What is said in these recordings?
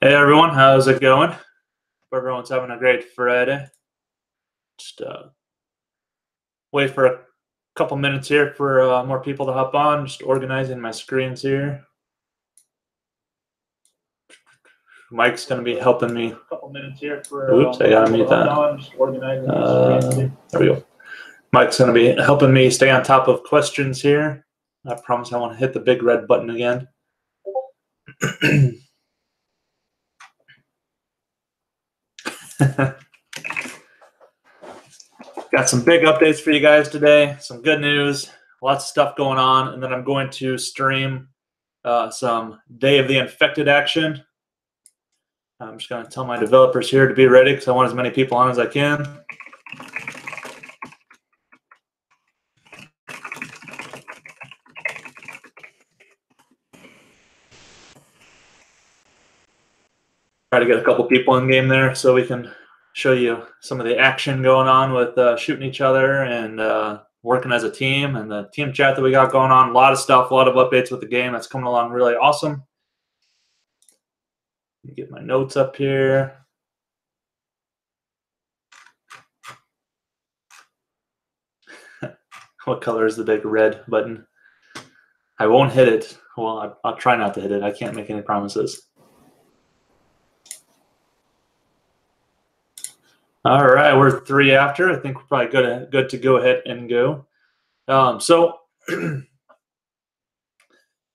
Hey everyone, how's it going? Hope everyone's having a great Friday. Just wait for a couple minutes here for more people to hop on. Just organizing my screens here. Mike's going to be helping me. A couple minutes here for. Oops, I gotta mute that. Just organizing my screens here. There we go. Mike's going to be helping me stay on top of questions here. I promise I won't hit the big red button again. Got some big updates for you guys today. Some good news, lots of stuff going on, and then I'm going to stream some Day of the Infected action. I'm just going to tell my developers here to be ready because I want as many people on as I can. Try to get a couple people in game there so we can show you some of the action going on with shooting each other and working as a team, and the team chat that we got going on. A lot of stuff, a lot of updates with the game that's coming along really awesome. Let me get my notes up here. What color is the big red button? I won't hit it. Well, I'll try not to hit it. I can't make any promises. All right, we're 3 after. I think we're probably good to go ahead and go. So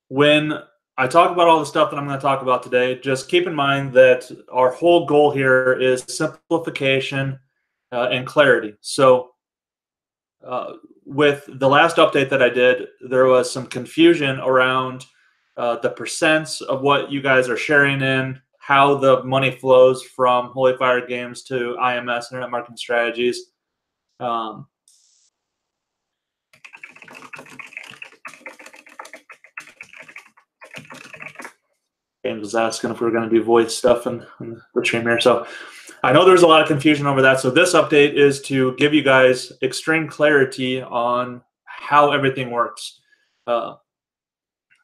when I talk about all the stuff that I'm going to talk about today, just keep in mind that our whole goal here is simplification and clarity. So with the last update that I did, there was some confusion around the percents of what you guys are sharing in, how the money flows from Holy Fire Games to IMS, Internet Marketing Strategies. James was asking if we were going to do voice stuff in the stream here. So I know there's a lot of confusion over that. So this update is to give you guys extreme clarity on how everything works.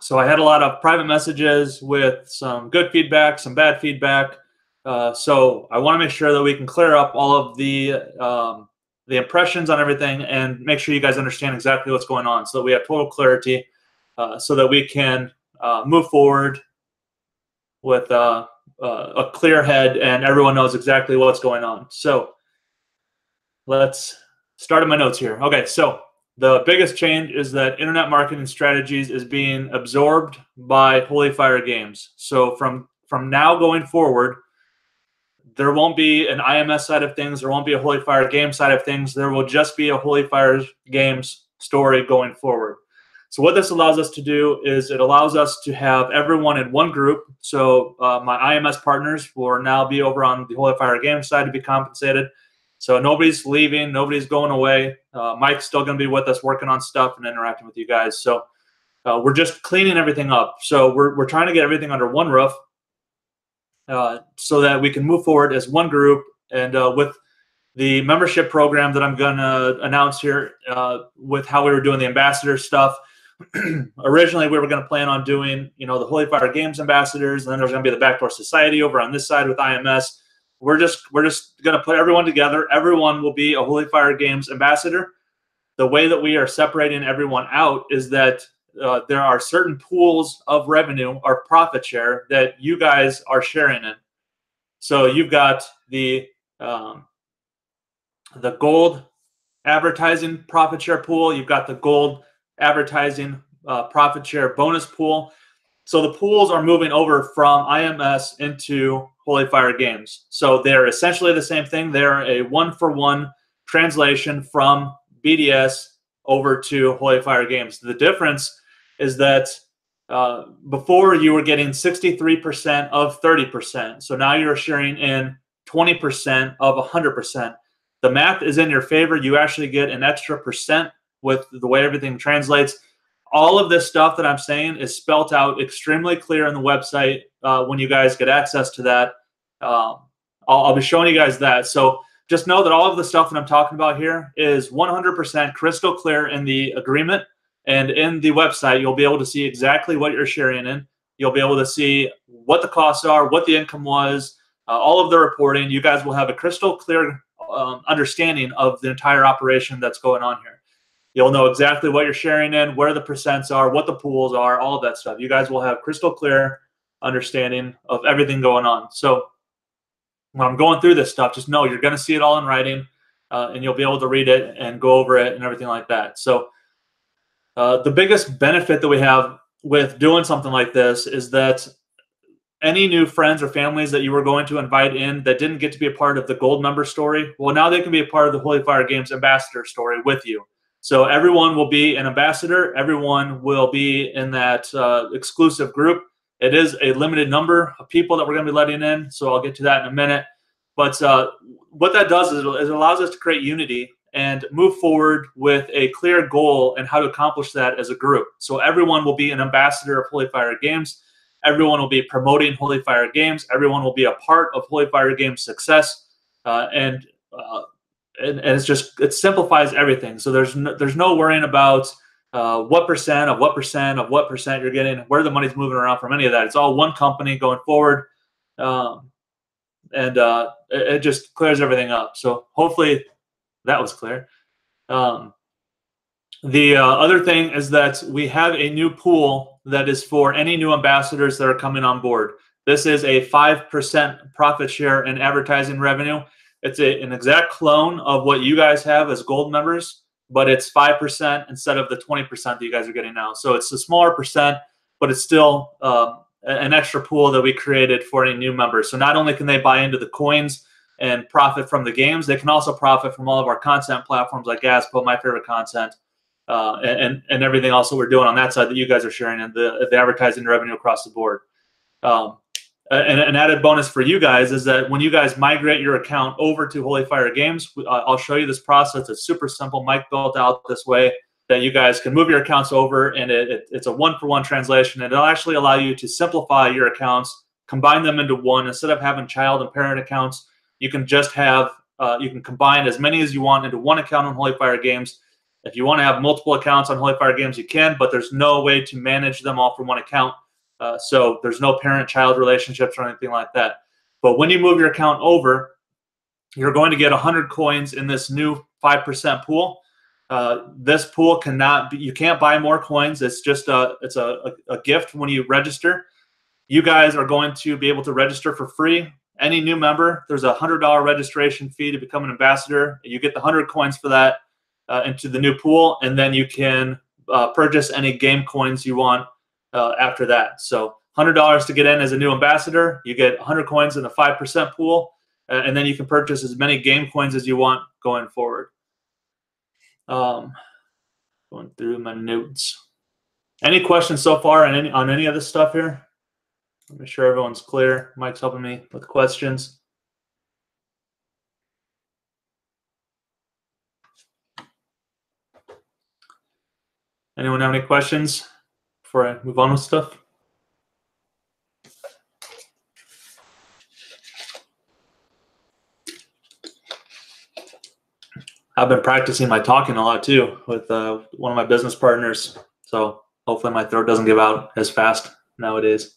So I had a lot of private messages with some good feedback, some bad feedback. So I want to make sure that we can clear up all of the impressions on everything and make sure you guys understand exactly what's going on so that we have total clarity so that we can move forward with a clear head and everyone knows exactly what's going on. So let's start in my notes here. Okay, so the biggest change is that Internet Marketing Strategies is being absorbed by Holy Fire Games. So from now going forward, there won't be an IMS side of things. There won't be a Holy Fire Games side of things. There will just be a Holy Fire Games story going forward. So what this allows us to do is it allows us to have everyone in one group. So my IMS partners will now be over on the Holy Fire Games side to be compensated. So nobody's leaving, nobody's going away. Mike's still going to be with us working on stuff and interacting with you guys. So we're just cleaning everything up. So we're trying to get everything under one roof so that we can move forward as one group. And with the membership program that I'm going to announce here with how we were doing the ambassador stuff, originally we were going to plan on doing, the Holy Fire Games ambassadors, and then there's going to be the Backdoor Society over on this side with IMS. We're just going to put everyone together. Everyone will be a Holy Fire Games ambassador. The way that we are separating everyone out is that there are certain pools of revenue or profit share that you guys are sharing in. So you've got the gold advertising profit share pool. You've got the gold advertising profit share bonus pool. So the pools are moving over from IMS into Holy Fire Games. So they're essentially the same thing. They're a one-for-one translation from BDS over to Holy Fire Games. The difference is that before you were getting 63% of 30%. So now you're sharing in 20% of 100%. The math is in your favor. You actually get an extra percent with the way everything translates. All of this stuff that I'm saying is spelt out extremely clear on the website when you guys get access to that. I'll be showing you guys that. So just know that all of the stuff that I'm talking about here is 100% crystal clear in the agreement. And in the website, you'll be able to see exactly what you're sharing in. You'll be able to see what the costs are, what the income was, all of the reporting. You guys will have a crystal clear understanding of the entire operation that's going on here. You'll know exactly what you're sharing in, where the percents are, what the pools are, all of that stuff. You guys will have crystal clear understanding of everything going on. So when I'm going through this stuff, just know you're going to see it all in writing, and you'll be able to read it and go over it and everything like that. So the biggest benefit that we have with doing something like this is that any new friends or families that you were going to invite in that didn't get to be a part of the gold member story, well, now they can be a part of the Holy Fire Games ambassador story with you. So everyone will be an ambassador. Everyone will be in that exclusive group. It is a limited number of people that we're going to be letting in, so I'll get to that in a minute. But what that does is it allows us to create unity and move forward with a clear goal and how to accomplish that as a group. So everyone will be an ambassador of Holy Fire Games. Everyone will be promoting Holy Fire Games. Everyone will be a part of Holy Fire Games' success, and it simplifies everything. So there's no worrying about what percent you're getting, where the money's moving around from any of that. It's all one company going forward, and it just clears everything up. So hopefully that was clear. The other thing is that we have a new pool that is for any new ambassadors that are coming on board. This is a 5% profit share in advertising revenue. It's an exact clone of what you guys have as gold members, but it's 5% instead of the 20% that you guys are getting now. So it's a smaller percent, but it's still an extra pool that we created for any new members. So not only can they buy into the coins and profit from the games, they can also profit from all of our content platforms like Gaspo, My Favorite Content, and everything else that we're doing on that side that you guys are sharing, and the advertising revenue across the board. And an added bonus for you guys is that when you guys migrate your account over to Holy Fire Games, I'll show you this process. It's super simple. Mike built out this way that you guys can move your accounts over, and it's a one-for-one translation. And it'll actually allow you to simplify your accounts, combine them into one. Instead of having child and parent accounts, you can just have, you can combine as many as you want into one account on Holy Fire Games. If you want to have multiple accounts on Holy Fire Games, you can, but there's no way to manage them all from one account. So there's no parent-child relationships or anything like that. But when you move your account over, you're going to get 100 coins in this new 5% pool. This pool cannot be, you can't buy more coins. It's just it's a gift when you register. You guys are going to be able to register for free. Any new member, there's a $100 registration fee to become an ambassador. You get the 100 coins for that into the new pool, and then you can purchase any game coins you want after that. So $100 to get in as a new ambassador. You get 100 coins in the 5% pool, and then you can purchase as many game coins as you want going forward. Going through my notes. Any questions so far on any of this stuff here? Make sure everyone's clear. Mike's helping me with questions. Anyone have any questions before I move on with stuff? I've been practicing my talking a lot too with one of my business partners. So hopefully my throat doesn't give out as fast nowadays.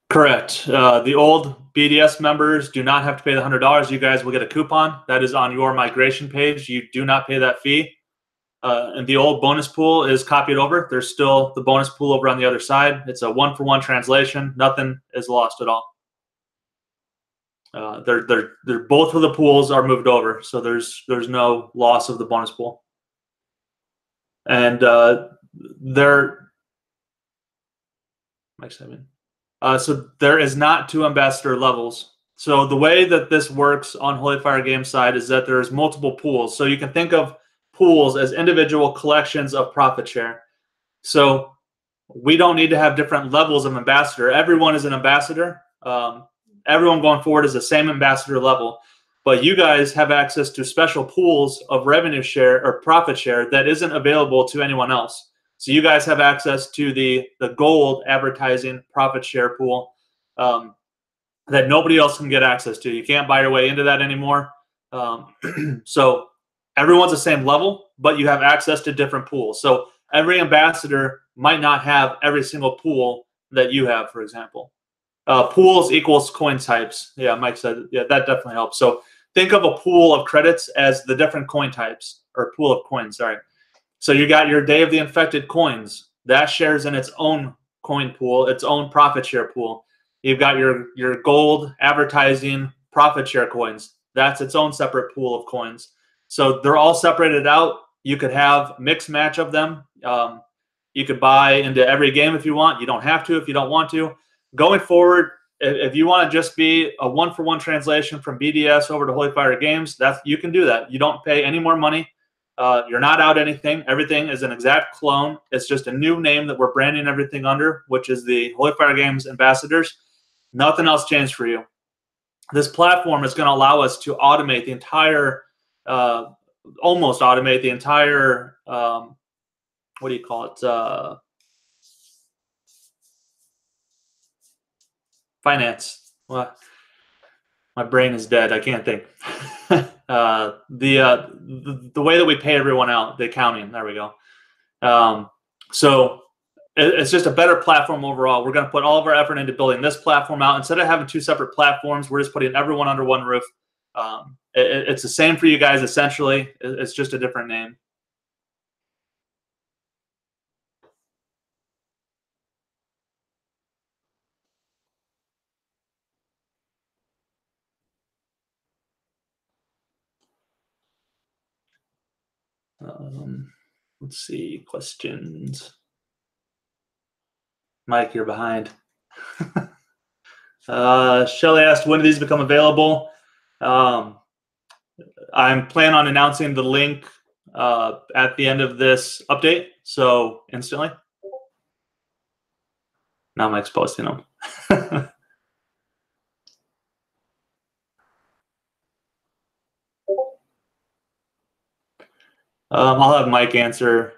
Correct. The old BDS members do not have to pay the $100. You guys will get a coupon. That is on your migration page. You do not pay that fee. And the old bonus pool is copied over. There's still the bonus pool over on the other side. It's a one-for-one translation. Nothing is lost at all. They're both of the pools are moved over, so there's no loss of the bonus pool. And so there is not 2 ambassador levels. So the way that this works on Holy Fire Games side is that there's multiple pools. So you can think of pools as individual collections of profit share. So we don't need to have different levels of ambassador. Everyone is an ambassador. Everyone going forward is the same ambassador level. But you guys have access to special pools of revenue share or profit share that isn't available to anyone else. So you guys have access to the gold advertising profit share pool that nobody else can get access to. You can't buy your way into that anymore. So everyone's the same level, but you have access to different pools. So every ambassador might not have every single pool that you have, for example. Pools equals coin types. Yeah, Mike said, yeah, that definitely helps. So think of a pool of credits as the different coin types, or pool of coins, sorry. So you got your Day of the Infected coins. That shares in its own coin pool, its own profit share pool. You've got your gold advertising profit share coins. That's its own separate pool of coins. So they're all separated out. You could have mixed match of them. You could buy into every game if you want. You don't have to if you don't want to. Going forward, if you want to just be a one-for-one translation from BDS over to Holy Fire Games, you can do that. You don't pay any more money. You're not out anything. Everything is an exact clone. It's just a new name that we're branding everything under, which is the Holy Fire Games Ambassadors. Nothing else changed for you. This platform is going to allow us to automate the entire, almost automate the entire, what do you call it? Finance. Well, my brain is dead. I can't think. The way that we pay everyone out, the accounting. There we go. So it's just a better platform overall. We're going to put all of our effort into building this platform out. Instead of having two separate platforms, we're just putting everyone under one roof. It's the same for you guys, essentially. It's just a different name. Let's see, questions. Mike, you're behind. Shelly asked, when do these become available? I'm planning on announcing the link at the end of this update, so instantly. Now Mike's posting them. I'll have Mike answer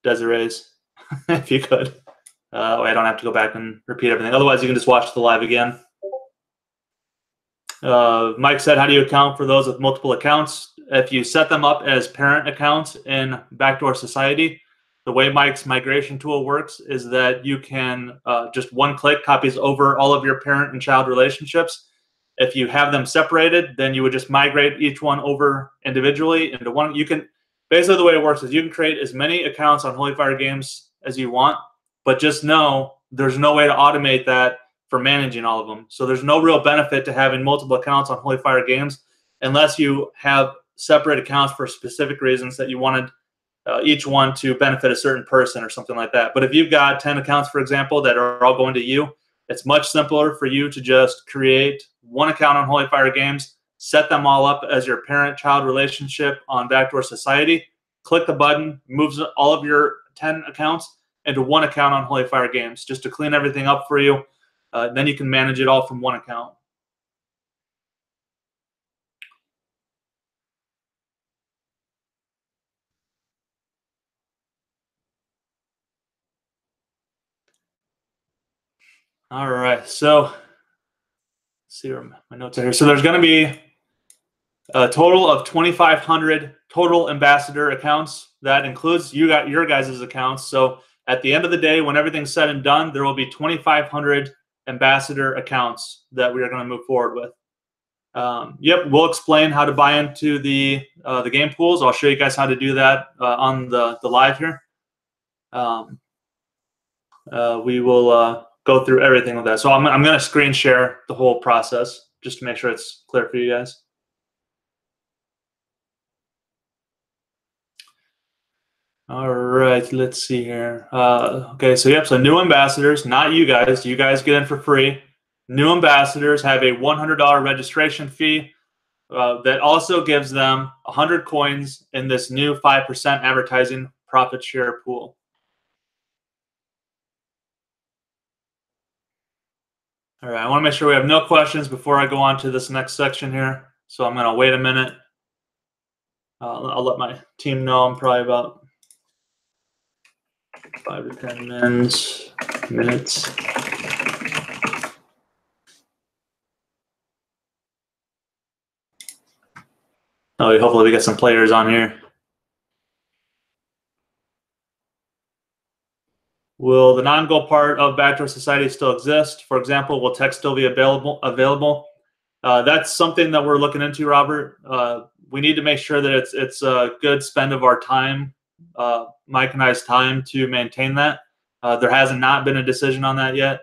Desiree's if you could. I don't have to go back and repeat everything. Otherwise, you can just watch the live again. Mike said, how do you account for those with multiple accounts? If you set them up as parent accounts in Backdoor Society, the way Mike's migration tool works is that you can just one click copies over all of your parent and child relationships. If you have them separated, then you would just migrate each one over individually into one. You can basically, the way it works is you can create as many accounts on Holy Fire Games as you want, but just know there's no way to automate that for managing all of them. So there's no real benefit to having multiple accounts on Holy Fire Games unless you have separate accounts for specific reasons that you wanted each one to benefit a certain person or something like that. But if you've got 10 accounts, for example, that are all going to you, it's much simpler for you to just create one account on Holy Fire Games, set them all up as your parent-child relationship on Backdoor Society, click the button, moves all of your 10 accounts into one account on Holy Fire Games, just to clean everything up for you. Then you can manage it all from one account. All right, so let's see where my notes are here. So there's going to be a total of 2,500 total ambassador accounts. That includes your guys' accounts. So at the end of the day, when everything's said and done, there will be 2,500 ambassador accounts that we are going to move forward with. Yep, we'll explain how to buy into the game pools. I'll show you guys how to do that on the live here. We will go through everything with that. So I'm going to screen share the whole process just to make sure it's clear for you guys. All right, let's see here. Okay, so yep, so new ambassadors, not you guys. You guys get in for free. New ambassadors have a $100 registration fee that also gives them 100 coins in this new 5% advertising profit share pool. All right, I want to make sure we have no questions before I go on to this next section here. So I'm going to wait a minute. I'll let my team know I'm probably about 5 to 10 minutes. Oh, hopefully we get some players on here. Will the non-goal part of Backdoor Society still exist? For example, will tech still be available? That's something that we're looking into, Robert. We need to make sure that it's a good spend of our time, Mike and I's time, to maintain that. There hasn't not been a decision on that yet.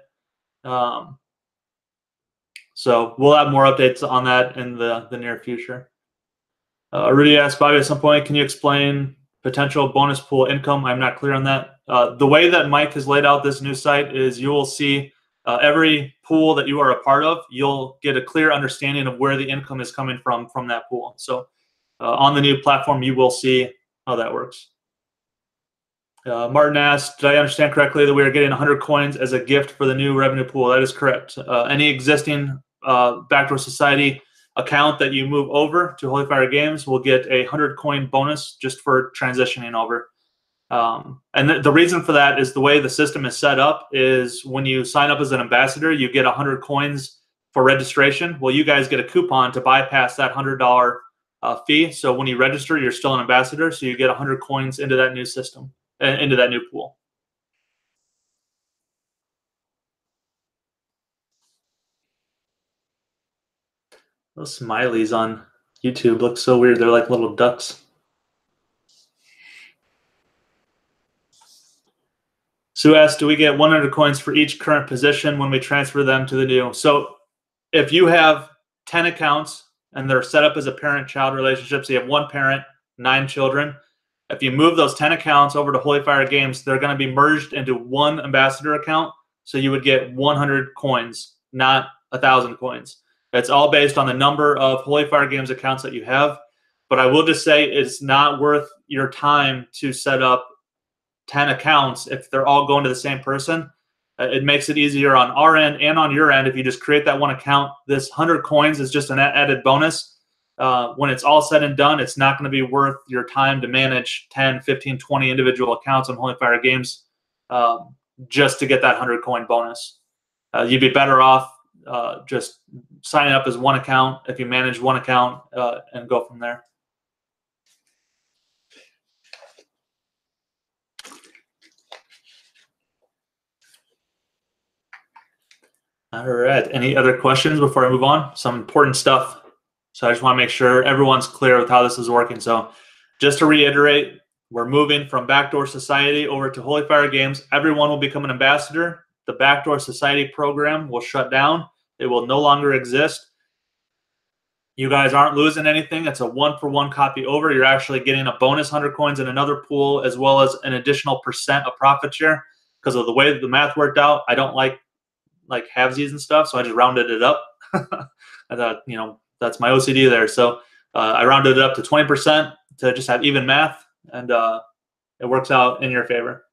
So we'll have more updates on that in the near future. Rudy asked Bobby at some point, can you explain potential bonus pool income? I'm not clear on that. The way that Mike has laid out this new site is you will see every pool that you are a part of, you'll get a clear understanding of where the income is coming from that pool. So on the new platform, you will see how that works. Martin asked, did I understand correctly that we are getting 100 coins as a gift for the new revenue pool? That is correct. Any existing Backdoor Society account that you move over to Holy Fire Games will get a 100 coin bonus just for transitioning over. And the reason for that is the way the system is set up is when you sign up as an ambassador, you get 100 coins for registration. Well, you guys get a coupon to bypass that $100 fee. So when you register, you're still an ambassador. So you get 100 coins into that new system, into that new pool. Those smileys on YouTube look so weird. They're like little ducks. Sue asked, do we get 100 coins for each current position when we transfer them to the new? So if you have 10 accounts and they're set up as a parent-child relationship, so you have one parent, 9 children, if you move those 10 accounts over to Holy Fire Games, they're going to be merged into one ambassador account. So you would get 100 coins, not 1,000 coins. It's all based on the number of Holy Fire Games accounts that you have. But I will just say it's not worth your time to set up 10 accounts if they're all going to the same person. It makes it easier on our end and on your end if you just create that one account. This 100 coins is just an added bonus. When it's all said and done, it's not going to be worth your time to manage 10, 15, 20 individual accounts on Holy Fire Games just to get that 100 coin bonus. You'd be better off just signing up as one account if you manage one account and go from there. All right. Any other questions before I move on? Some important stuff. So I just want to make sure everyone's clear with how this is working. So just to reiterate, we're moving from Backdoor Society over to Holy Fire Games. Everyone will become an ambassador. The Backdoor Society program will shut down. It will no longer exist. You guys aren't losing anything. It's a 1-for-1 copy over. You're actually getting a bonus 100 coins in another pool, as well as an additional % of profit share. Because of the way that the math worked out, I don't like halvesies and stuff, so I just rounded it up. I thought, that's my OCD there. So I rounded it up to 20% to just have even math, and it works out in your favor.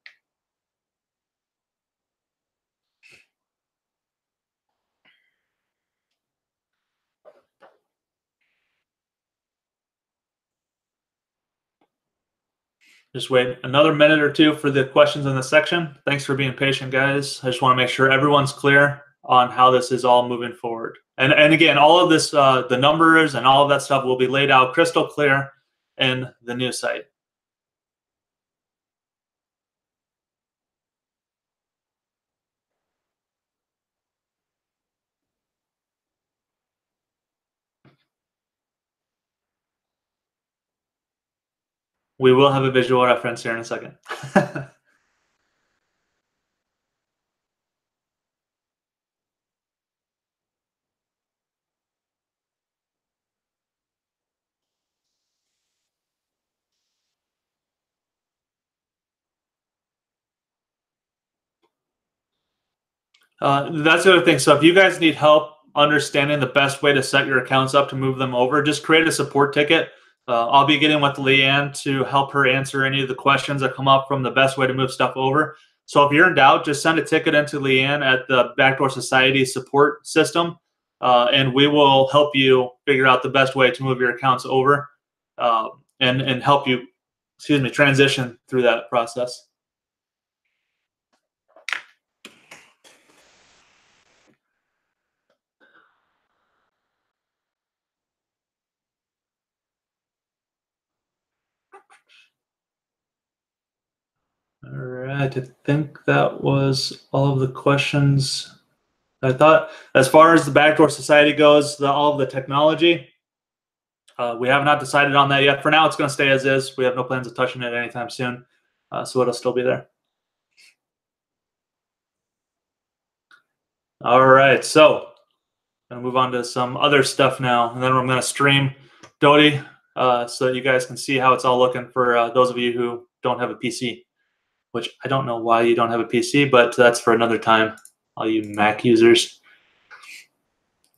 Just wait another minute or two for the questions in this section. Thanks for being patient, guys. I just want to make sure everyone's clear on how this is all moving forward. And again, all of this, the numbers and all of that stuff will be laid out crystal clear in the new site. We will have a visual reference here in a second. That's the other thing. So if you guys need help understanding the best way to set your accounts up to move them over, just create a support ticket. I'll be getting with Leanne to help her answer any of the questions that come up from the best way to move stuff over. So if you're in doubt, just send a ticket into Leanne at the Backdoor Society support system, and we will help you figure out the best way to move your accounts over and help you, transition through that process. right, I think that was all of the questions. I thought, as far as the Backdoor Society goes, all of the technology, we have not decided on that yet. For now, it's going to stay as is. We have no plans of touching it anytime soon, so it'll still be there. All right, so I'm going to move on to some other stuff now, and then I'm going to stream Doti so that you guys can see how it's all looking for those of you who don't have a PC, which I don't know why you don't have a PC, but that's for another time, all you Mac users.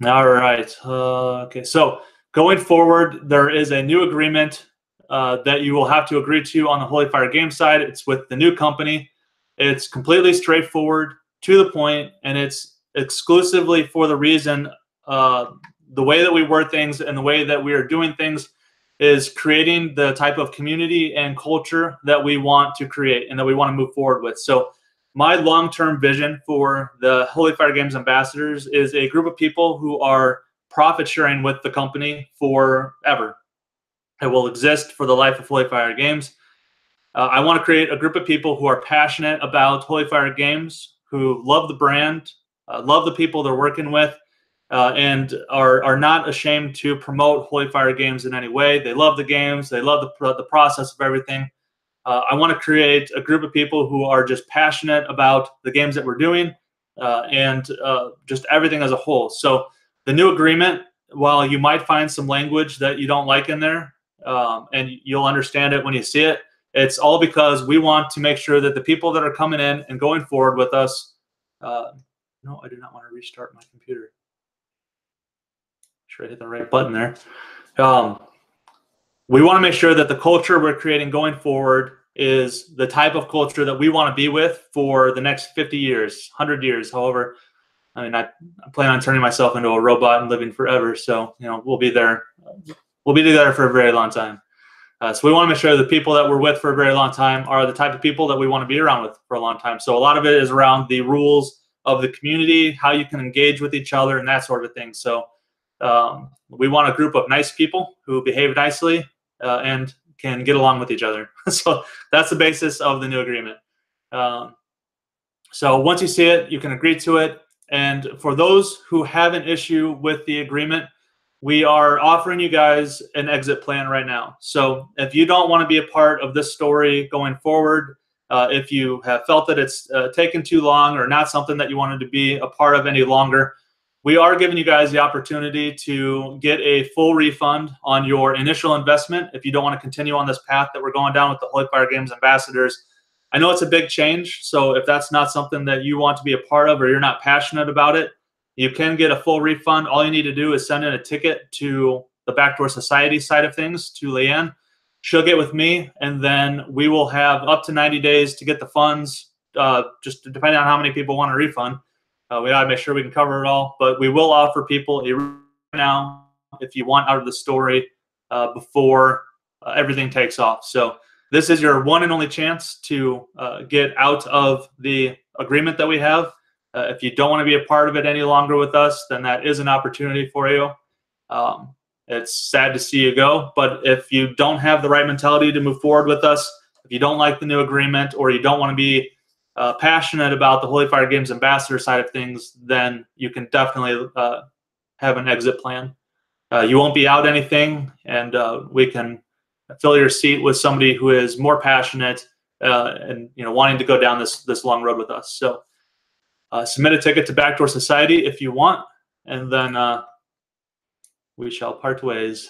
All right. Okay. So going forward, there is a new agreement that you will have to agree to on the Holy Fire Game side. It's with the new company. It's completely straightforward, to the point, and it's exclusively for the reason the way that we word things and the way that we are doing things is creating the type of community and culture that we want to create and that we want to move forward with. So my long-term vision for the Holy Fire Games Ambassadors is a group of people who are profit sharing with the company forever. It will exist for the life of Holy Fire Games. I want to create a group of people who are passionate about Holy Fire Games, who love the brand, love the people they're working with, and are not ashamed to promote Holy Fire Games in any way. They love the games. They love the process of everything. I want to create a group of people who are just passionate about the games that we're doing and just everything as a whole. So the new agreement, while you might find some language that you don't like in there, and you'll understand it when you see it, it's all because we want to make sure that the people that are coming in and going forward with us, no, I do not want to restart my computer. Sure, I hit the right button there. We want to make sure that the culture we're creating going forward is the type of culture that we want to be with for the next 50 years, 100 years, however. I mean, I plan on turning myself into a robot and living forever. So, we'll be there. We'll be together for a very long time. So we want to make sure the people that we're with for a very long time are the type of people that we want to be around with for a long time. So a lot of it is around the rules of the community, how you can engage with each other, and that sort of thing. So we want a group of nice people who behave nicely and can get along with each other. So that's the basis of the new agreement. So once you see it, you can agree to it. And for those who have an issue with the agreement, we are offering you guys an exit plan right now. So if you don't want to be a part of this story going forward, if you have felt that it's taken too long or not something that you wanted to be a part of any longer, we are giving you guys the opportunity to get a full refund on your initial investment if you don't want to continue on this path that we're going down with the Holy Fire Games Ambassadors. I know it's a big change, so if that's not something that you want to be a part of or you're not passionate about it, you can get a full refund. All you need to do is send in a ticket to the Backdoor Society side of things, to Leanne. She'll get with me, and then we will have up to 90 days to get the funds, just depending on how many people want a refund. We got to make sure we can cover it all, but we will offer people a refund now if you want out of the story before everything takes off. So this is your one and only chance to get out of the agreement that we have. If you don't want to be a part of it any longer with us, then that is an opportunity for you. It's sad to see you go, but if you don't have the right mentality to move forward with us, if you don't like the new agreement, or you don't want to be passionate about the Holy Fire Games Ambassador side of things, then you can definitely have an exit plan. You won't be out anything, and we can fill your seat with somebody who is more passionate and wanting to go down this long road with us. So submit a ticket to Backdoor Society if you want, and then we shall part ways.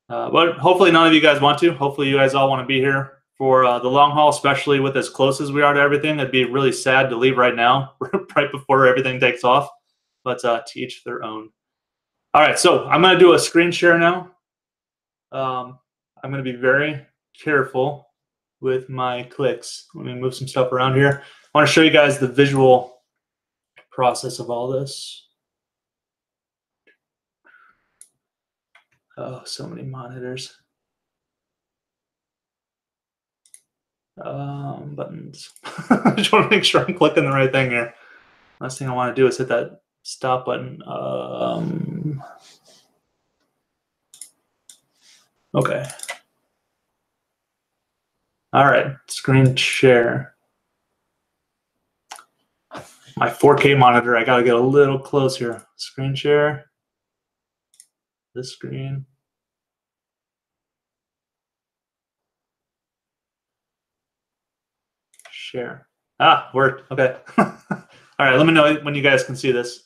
But hopefully none of you guys want to. Hopefully you guys all want to be here for the long haul, especially with as close as we are to everything. It'd be really sad to leave right now, right before everything takes off. But to each their own. All right, so I'm going to do a screen share now. I'm going to be very careful with my clicks. Let me move some stuff around here. I want to show you guys the visual process of all this. Oh, so many monitors. Buttons. I just want to make sure I'm clicking the right thing here. Last thing I want to do is hit that stop button. Okay. All right, screen share. My 4K monitor, I gotta get a little closer. Screen share. This screen. Share. Ah, worked. Okay. All right, let me know when you guys can see this.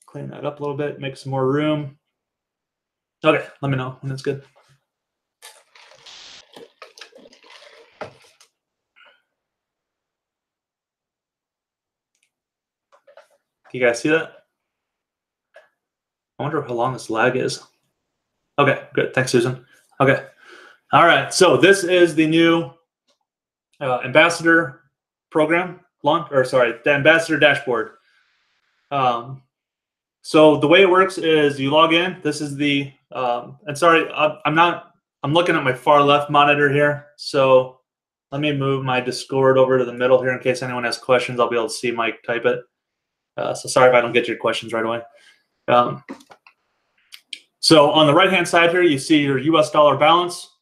Clean that up a little bit, make some more room. Okay, let me know when it's good. Can you guys see that? I wonder how long this lag is. Okay, good. Thanks, Susan. Okay. All right. So this is the new ambassador program launch, or sorry, the ambassador dashboard. So the way it works is you log in. This is the and sorry, I'm looking at my far left monitor here. So let me move my Discord over to the middle here in case anyone has questions. I'll be able to see Mike type it. So sorry if I don't get your questions right away. So on the right-hand side here, you see your US dollar balance.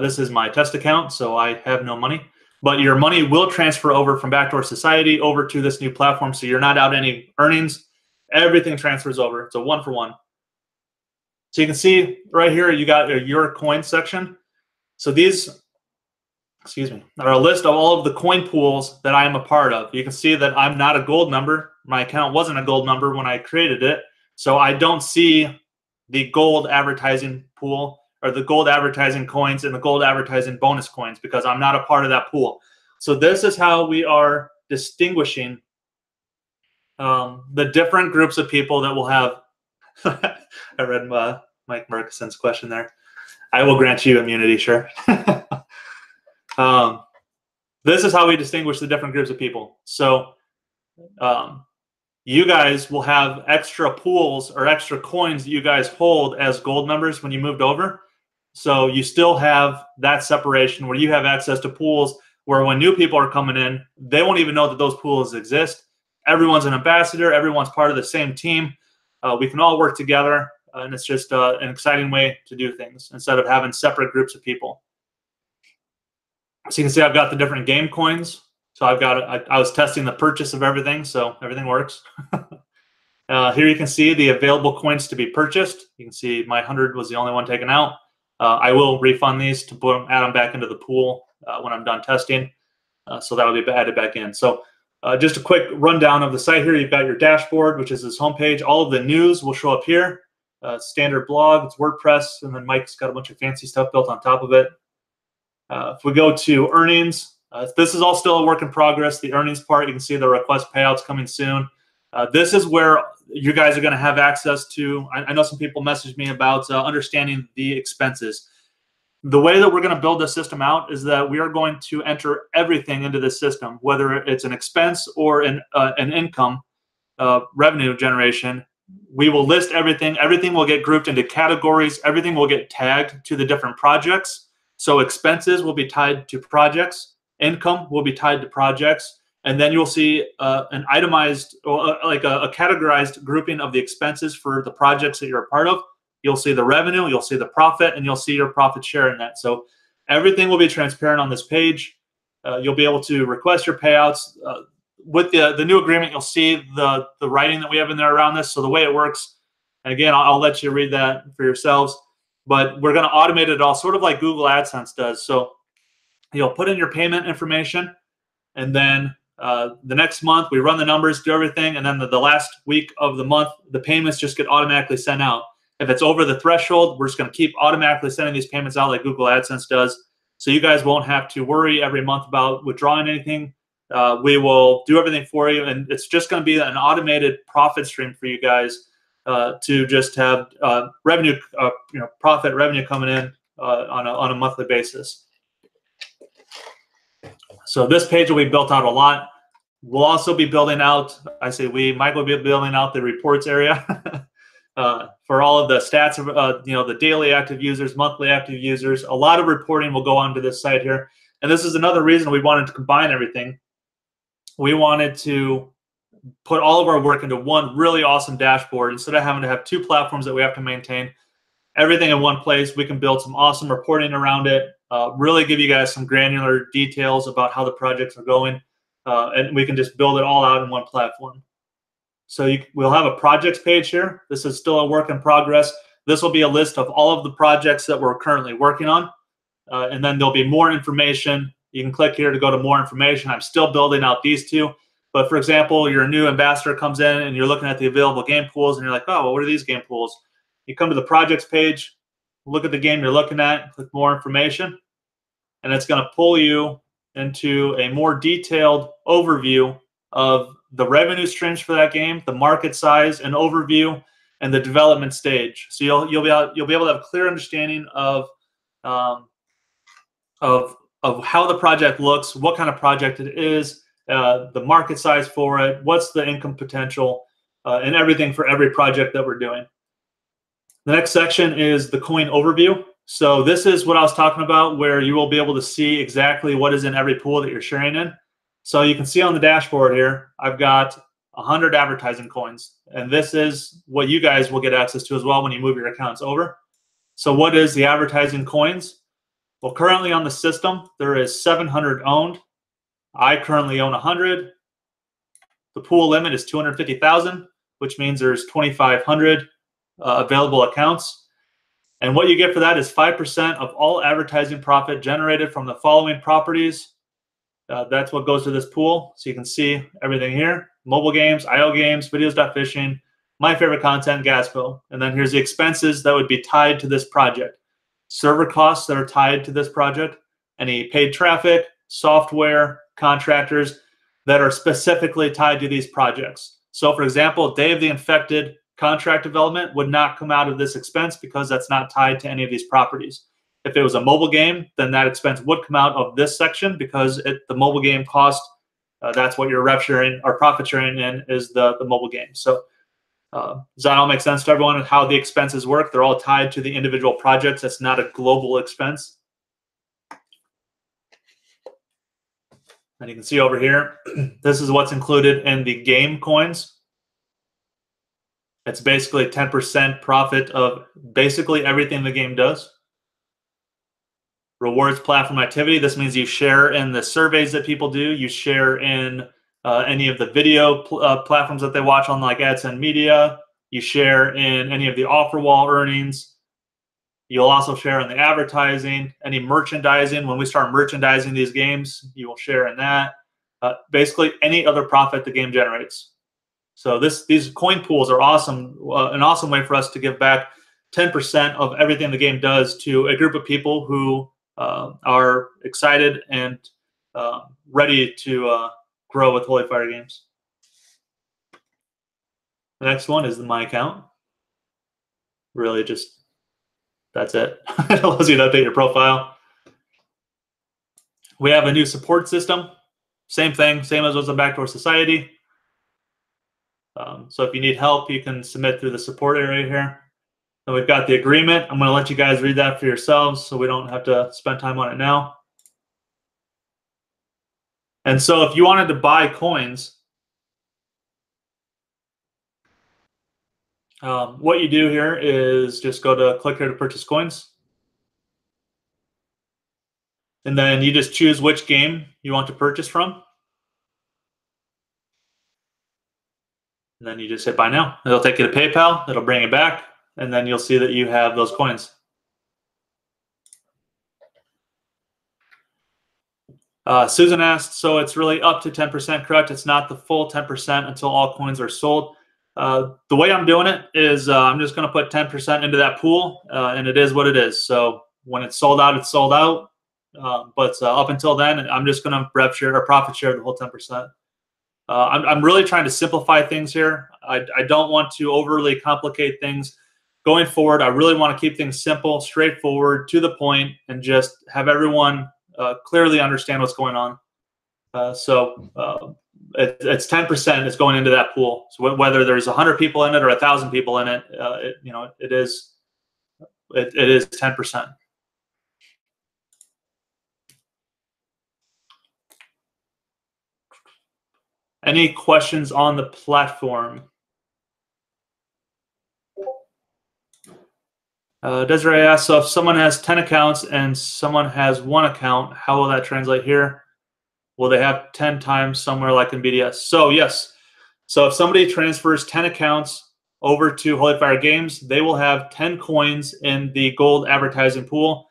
This is my test account, so I have no money. But your money will transfer over from Backdoor Society over to this new platform, so you're not out any earnings. Everything transfers over. It's a one-for-one. So you can see right here, you got your coin section. So these, excuse me, are a list of all of the coin pools that I am a part of. You can see that I'm not a gold member. My account wasn't a gold member when I created it. So I don't see the gold advertising pool or the gold advertising coins and the gold advertising bonus coins because I'm not a part of that pool. So this is how we are distinguishing the different groups of people that will have. I read Mike Murkison's question there. I will grant you immunity, sure. This is how we distinguish the different groups of people. So you guys will have extra pools or extra coins that you guys hold as gold members when you moved over. So you still have that separation where you have access to pools where when new people are coming in, they won't even know that those pools exist. Everyone's an ambassador. Everyone's part of the same team. We can all work together, and it's just an exciting way to do things instead of having separate groups of people. So you can see I've got the different game coins. So I've got, I was testing the purchase of everything, so everything works. Here you can see the available coins to be purchased. You can see my 100 was the only one taken out. I will refund these to add them back into the pool when I'm done testing. So that will be added back in. So just a quick rundown of the site here. You've got your dashboard, which is this homepage. All of the news will show up here. Standard blog, it's WordPress, and then Mike's got a bunch of fancy stuff built on top of it. If we go to earnings, this is all still a work in progress. The earnings part, you can see the request payouts coming soon. This is where you guys are going to have access to. I know some people messaged me about understanding the expenses. The way that we're going to build this system out is that we are going to enter everything into this system, whether it's an expense or an income revenue generation. We will list everything. Everything will get grouped into categories. Everything will get tagged to the different projects. So expenses will be tied to projects. Income will be tied to projects. And then you'll see an itemized, or like a categorized grouping of the expenses for the projects that you're a part of. You'll see the revenue, you'll see the profit, and you'll see your profit share in that. So everything will be transparent on this page. You'll be able to request your payouts. With the new agreement, you'll see the writing that we have in there around this. So the way it works, and again, I'll let you read that for yourselves, but we're going to automate it all, sort of like Google AdSense does. So you'll put in your payment information, and then the next month we run the numbers, do everything, and then the last week of the month, the payments just get automatically sent out. If it's over the threshold, we're just going to keep automatically sending these payments out like Google AdSense does. So you guys won't have to worry every month about withdrawing anything. We will do everything for you, and it's just going to be an automated profit stream for you guys to just have revenue, profit revenue coming in on a monthly basis. So this page will be built out a lot. We'll also be building out, I say we, Mike will be building out the reports area for all of the stats of, the daily active users, monthly active users. A lot of reporting will go onto this site here. And this is another reason we wanted to combine everything. We wanted to put all of our work into one really awesome dashboard instead of having to have two platforms that we have to maintain. everything in one place. We can build some awesome reporting around it, really give you guys some granular details about how the projects are going, and we can just build it all out in one platform. So we'll have a projects page here. This is still a work in progress. This will be a list of all of the projects that we're currently working on, and then there'll be more information. You can click here to go to more information. I'm still building out these two. But for example, your new ambassador comes in and you're looking at the available game pools and you're like, oh, well, what are these game pools? You come to the projects page, look at the game you're looking at, click more information, and it's going to pull you into a more detailed overview of the revenue streams for that game, the market size, an overview, and the development stage. So you'll be able to have a clear understanding of how the project looks, what kind of project it is, the market size for it, what's the income potential, and everything for every project that we're doing. The next section is the coin overview. So this is what I was talking about, where you will be able to see exactly what is in every pool that you're sharing in. So you can see on the dashboard here, I've got 100 advertising coins. And this is what you guys will get access to as well when you move your accounts over. So what is the advertising coins? Well, currently on the system, there is 700 owned. I currently own 100. The pool limit is 250,000, which means there's 2,500 available accounts. And what you get for that is 5% of all advertising profit generated from the following properties. That's what goes to this pool. So you can see everything here: mobile games, IO games, videos.fishing, my favorite content, gas bill. And then here's the expenses that would be tied to this project. Server costs that are tied to this project, any paid traffic, software, contractors that are specifically tied to these projects. So for example, Day of the Infected contract development would not come out of this expense because that's not tied to any of these properties. If it was a mobile game, then that expense would come out of this section because the mobile game cost, that's what your rev sharing or profit sharing in is the mobile game. So does that all make sense to everyone and how the expenses work? They're all tied to the individual projects. It's not a global expense. And you can see over here, this is what's included in the game coins. It's basically 10% profit of basically everything the game does. Rewards platform activity. This means you share in the surveys that people do. You share in any of the video platforms that they watch on, like AdSense Media. You share in any of the offer wall earnings. You'll also share in the advertising, any merchandising. When we start merchandising these games, you will share in that. Basically, any other profit the game generates. So these coin pools are awesome, an awesome way for us to give back 10% of everything the game does to a group of people who are excited and ready to grow with Holy Fire Games. The next one is the My Account. Really just, that's it. It allows you to update your profile. We have a new support system. Same thing, same as was a Backdoor Society. So if you need help, you can submit through the support area here. And we've got the agreement. I'm going to let you guys read that for yourselves so we don't have to spend time on it now. And so if you wanted to buy coins, what you do here is just go to click here to purchase coins. And then you just choose which game you want to purchase from. And then you just hit buy now. It'll take you to PayPal. It'll bring it back. And then you'll see that you have those coins. Susan asked, so it's really up to 10%, correct? It's not the full 10% until all coins are sold. The way I'm doing it is I'm just going to put 10% into that pool, and it is what it is. So when it's sold out, it's sold out. But up until then, I'm just going to rev share or profit share the whole 10%. I'm really trying to simplify things here. I don't want to overly complicate things. Going forward, I really want to keep things simple, straightforward, to the point, and just have everyone clearly understand what's going on. It's 10% is going into that pool. So whether there's 100 people in it or 1,000 people in it, it is 10%. Any questions on the platform? Desiree asks, so if someone has 10 accounts and someone has 1 account, how will that translate here? Will they have 10 times somewhere like in BDS? So yes. So if somebody transfers 10 accounts over to Holy Fire Games, they will have 10 coins in the gold advertising pool.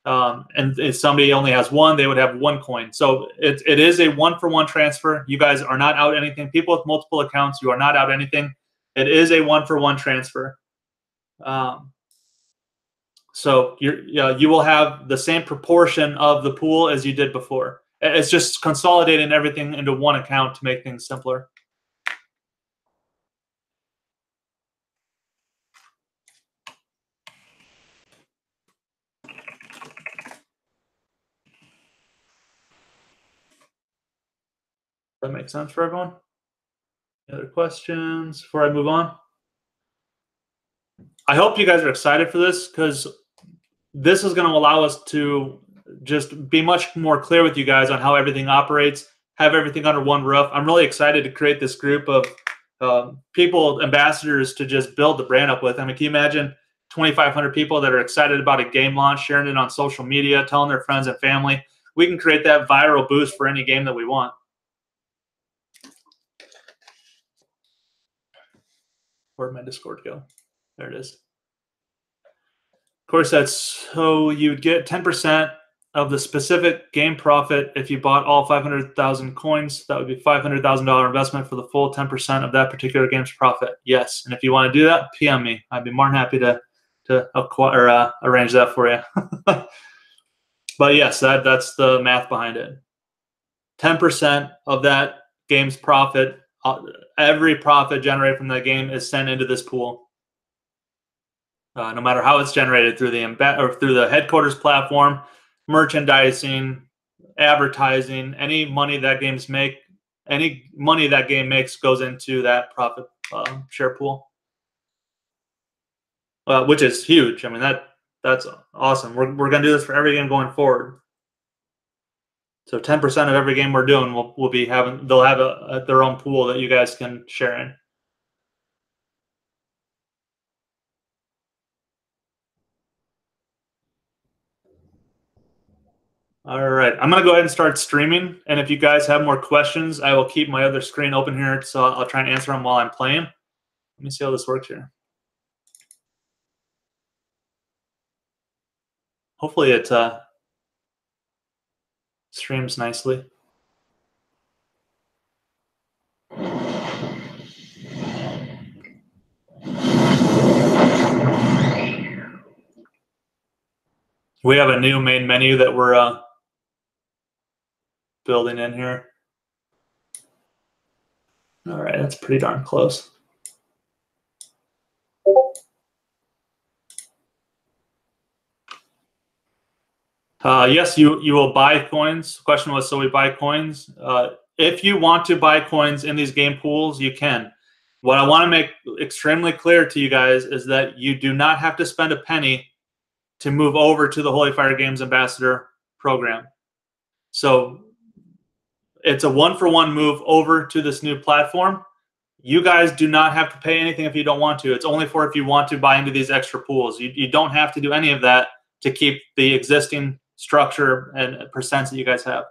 And if somebody only has 1, they would have 1 coin. So it is a 1-for-1 transfer. You guys are not out anything. People with multiple accounts, you are not out anything. It is a 1-for-1 transfer. So you will have the same proportion of the pool as you did before. It's just consolidating everything into 1 account to make things simpler. That makes sense for everyone? Any other questions before I move on? I hope you guys are excited for this, because this is going to allow us to just be much more clear with you guys on how everything operates, have everything under 1 roof. I'm really excited to create this group of people, ambassadors, to just build the brand up with. I mean, can you imagine 2,500 people that are excited about a game launch, sharing it on social media, telling their friends and family? We can create that viral boost for any game that we want. Where'd my Discord go? There it is. Of course, that's so you'd get 10% of the specific game profit if you bought all 500,000 coins. That would be $500,000 investment for the full 10% of that particular game's profit. Yes, and if you want to do that, PM me. I'd be more than happy to acquire, arrange that for you. But yes, that's the math behind it. 10% of that game's profit, every profit generated from that game is sent into this pool. No matter how it's generated, through the headquarters platform, merchandising, advertising, any money that game makes goes into that profit share pool, which is huge. I mean, that's awesome. We're going to do this for every game going forward. So 10% of every game we're doing will be they'll have their own pool that you guys can share in. All right, I'm going to go ahead and start streaming. And if you guys have more questions, I will keep my other screen open here, so I'll try and answer them while I'm playing. Let me see how this works here. Hopefully it streams nicely. We have a new main menu that we're building in here. All right, that's pretty darn close. Yes, you will buy coins. The question was, so we buy coins? If you want to buy coins in these game pools, you can. What I want to make extremely clear to you guys is that you do not have to spend a penny to move over to the Holy Fire Games Ambassador program. So it's a 1-for-1 move over to this new platform. You guys do not have to pay anything if you don't want to. It's only for if you want to buy into these extra pools. You don't have to do any of that to keep the existing structure and percents that you guys have.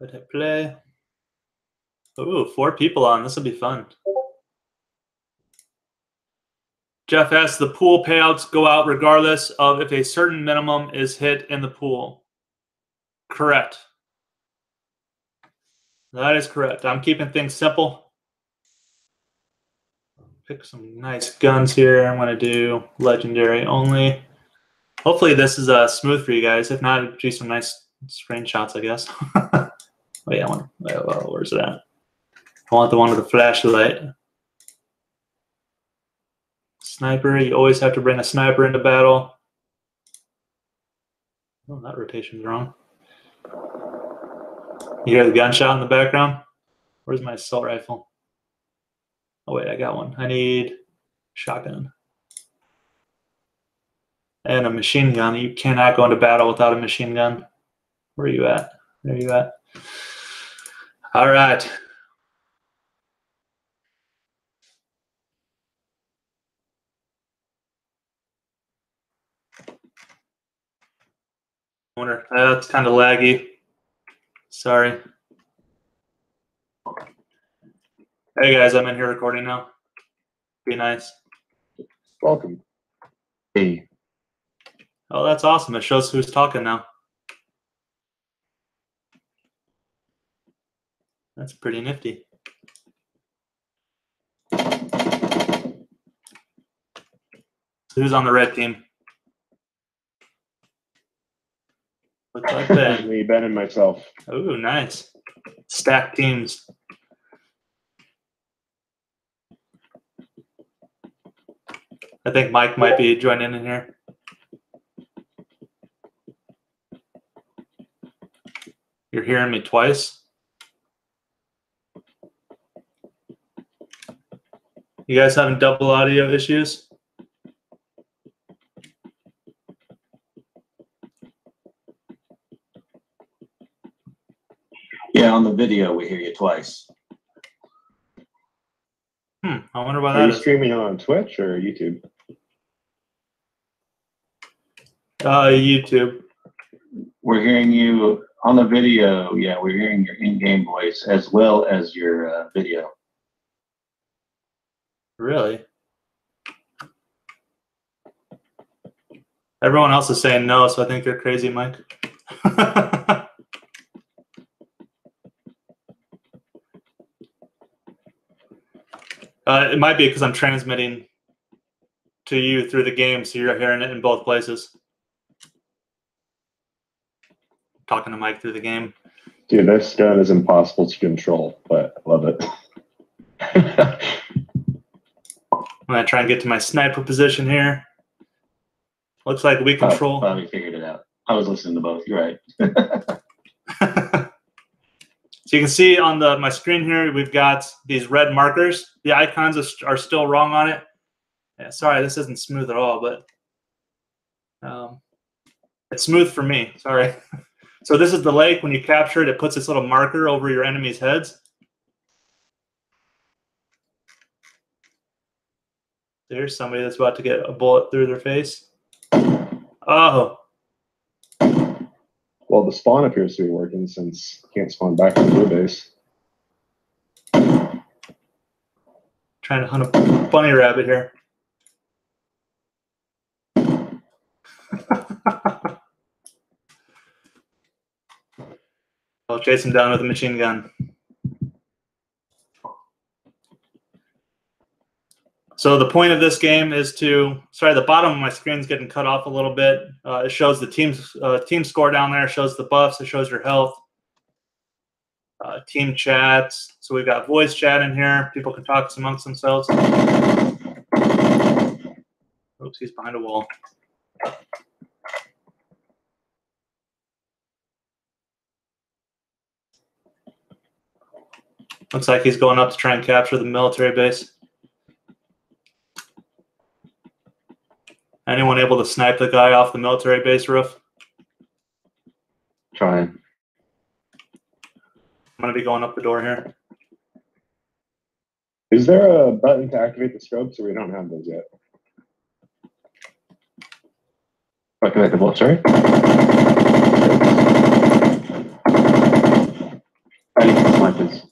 Let it play. Ooh, 4 people on. This will be fun. Jeff asks, the pool payouts go out regardless of if a certain minimum is hit in the pool. Correct. That is correct. I'm keeping things simple. Pick some nice guns here. I'm going to do legendary only. Hopefully this is smooth for you guys. If not, it'd be some nice screenshots, I guess. Oh yeah, where's it at? I want the one with the flashlight. Sniper, you always have to bring a sniper into battle. Oh, that rotation's wrong. You hear the gunshot in the background? Where's my assault rifle? Oh wait, I got one. I need shotgun. And a machine gun. You cannot go into battle without a machine gun. Where are you at? There you at. All right. Wonder, that's kind of laggy. Sorry. Hey guys, I'm in here recording now. Be nice. Welcome. Hey. Oh, that's awesome. It shows who's talking now. That's pretty nifty. So who's on the red team? Looks like Ben. Me, Ben, and myself. Oh, nice. Stacked teams. I think Mike might be joining in here. You're hearing me twice? You guys having double audio issues? Yeah, on the video we hear you twice. I wonder why Are that you is. streaming on Twitch or YouTube? YouTube. We're hearing you on the video. Yeah, we're hearing your in-game voice as well as your video. Really? Everyone else is saying no, so I think you're crazy, Mike. It might be because I'm transmitting to you through the game, so you're hearing it in both places. Talking to Mike through the game. Dude, this gun is impossible to control, but I love it. I'm going to try and get to my sniper position here. Looks like we control. Finally figured it out. I was listening to both. You're right. So you can see on my screen here, we've got these red markers. The icons are still wrong on it. Yeah, sorry, this isn't smooth at all, but it's smooth for me. Sorry. So this is the lake. When you capture it, it puts this little marker over your enemies' heads. There's somebody that's about to get a bullet through their face. Oh. Well, the spawn appears to be working since you can't spawn back to the blue base. Trying to hunt a bunny rabbit here. I'll chase him down with a machine gun. So the point of this game is to, sorry, the bottom of my screen is getting cut off a little bit. It shows the team score down there, shows the buffs, it shows your health. Team chats. So we've got voice chat in here. People can talk amongst themselves. Oops, he's behind a wall. Looks like he's going up to try and capture the military base. Anyone able to snipe the guy off the military base roof? Trying. I'm going to be going up the door here. Is there a button to activate the scopes, or we don't have those yet? Activate the what, sorry? Snipers.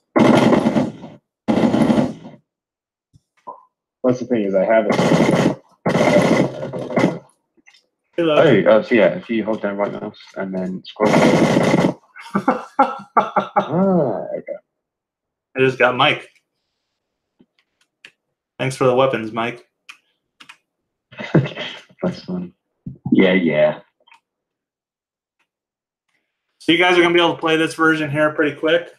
That's the thing is I have it. Hello. Oh, so yeah, if you hold down right mouse and then scroll. Okay. I just got Mike. Thanks for the weapons, Mike. That's fun. Yeah. So you guys are going to be able to play this version here pretty quick.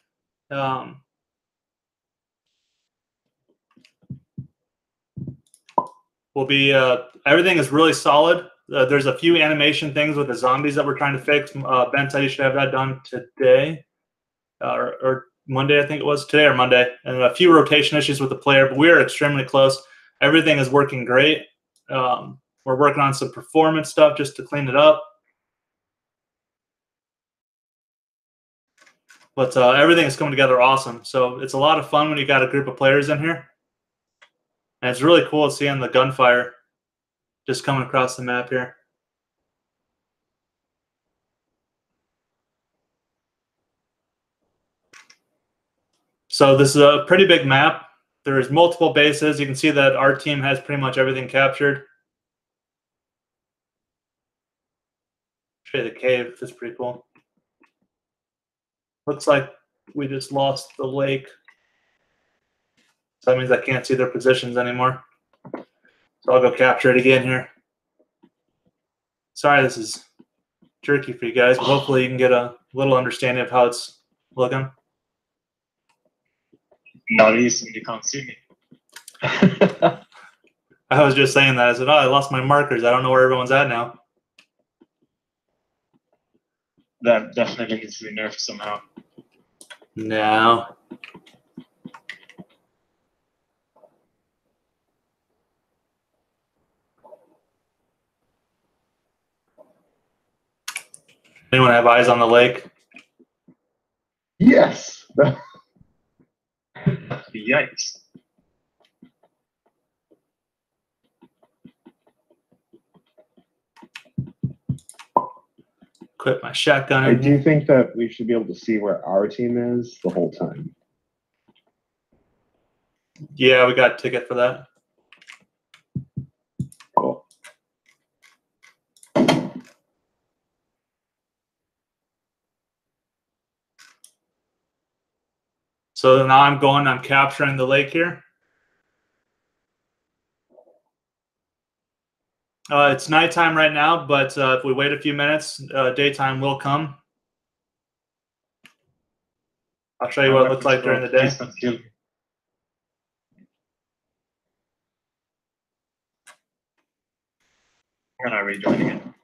Everything is really solid. There's a few animation things with the zombies that we're trying to fix. Ben said he should have that done today or Monday, I think it was. Today or Monday. And a few rotation issues with the player, but we are extremely close. Everything is working great. We're working on some performance stuff just to clean it up. But everything is coming together awesome. So it's a lot of fun when you got a group of players in here. And it's really cool seeing the gunfire just coming across the map here. So this is a pretty big map. There's multiple bases. You can see that our team has pretty much everything captured. Show you the cave. That's pretty cool. Looks like we just lost the lake. So that means I can't see their positions anymore. So I'll go capture it again here. Sorry, this is jerky for you guys, but hopefully you can get a little understanding of how it's looking. Not easy, you can't see me. I was just saying that. I said, oh, I lost my markers. I don't know where everyone's at now. That definitely needs to be nerfed somehow. No. Anyone have eyes on the lake? Yes. Yikes. Quit my shotgun. I do think that we should be able to see where our team is the whole time. Yeah, we got a ticket for that. Cool. So now I'm capturing the lake here. It's nighttime right now, but if we wait a few minutes, daytime will come. I'll show you what it looks like during the day. Please don't kill me. I'm gonna rejoin again.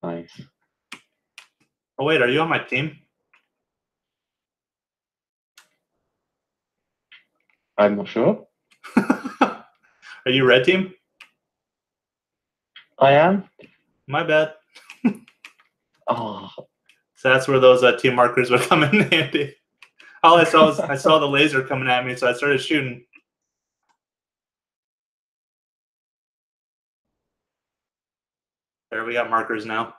Nice. Oh, wait, are you on my team? I'm not sure. Are you red team? I am. My bad. Oh, So that's where those team markers would come in handy. All I saw was I saw the laser coming at me, so I started shooting. There, we got markers now.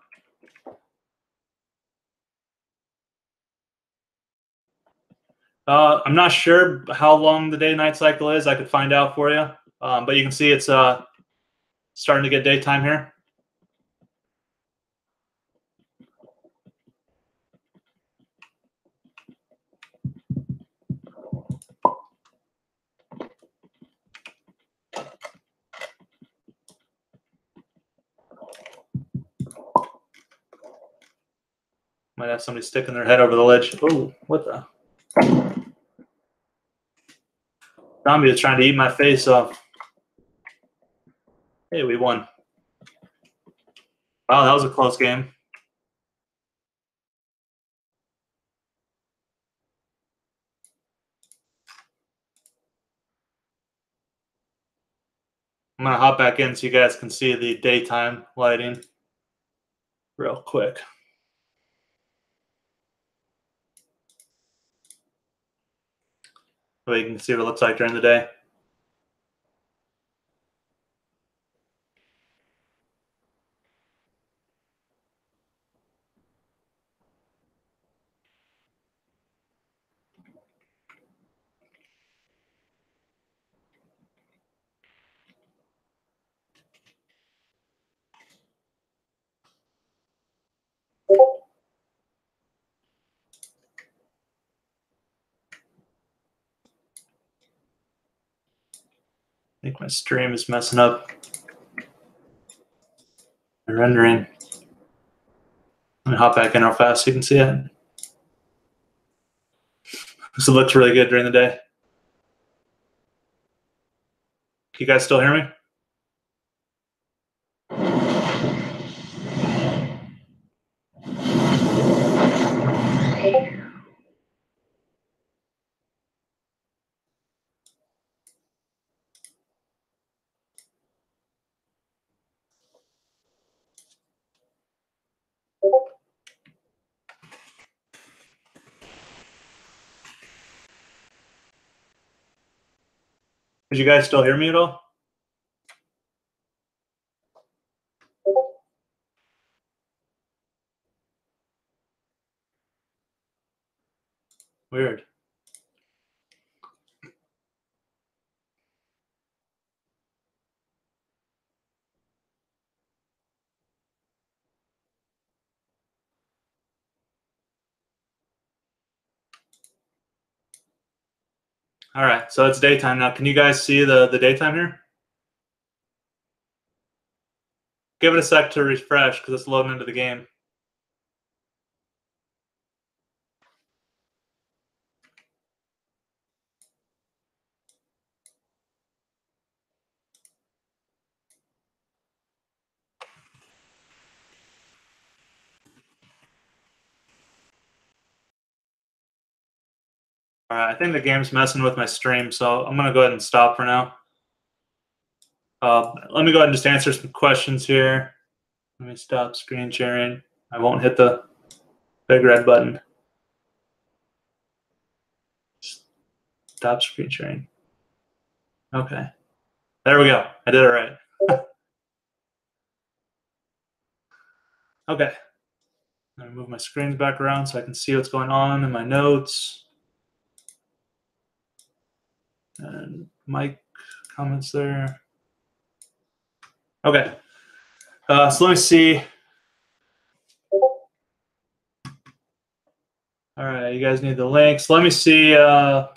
I'm not sure how long the day-night cycle is. I could find out for you. But you can see it's starting to get daytime here. Might have somebody sticking their head over the ledge. Oh, what the? Zombie is trying to eat my face off. Hey, we won. Wow, that was a close game. I'm going to hop back in so you guys can see the daytime lighting real quick. So you can see what it looks like during the day. I think my stream is messing up. My rendering. Let me hop back in real fast so you can see it. This looks really good during the day. Can you guys still hear me? Did you guys still hear me at all? Weird. All right, so it's daytime now. Can you guys see the daytime here? Give it a sec to refresh because it's loading into the game. All right, I think the game's messing with my stream, so I'm going to go ahead and stop for now. Let me go ahead and just answer some questions here. Let me stop screen sharing. I won't hit the big red button. Stop screen sharing. Okay. There we go. I did it right. Okay. I'm going to move my screens back around so I can see what's going on in my notes. And Mike comments there. Okay. So let me see. All right, you guys need the links. Let me see if I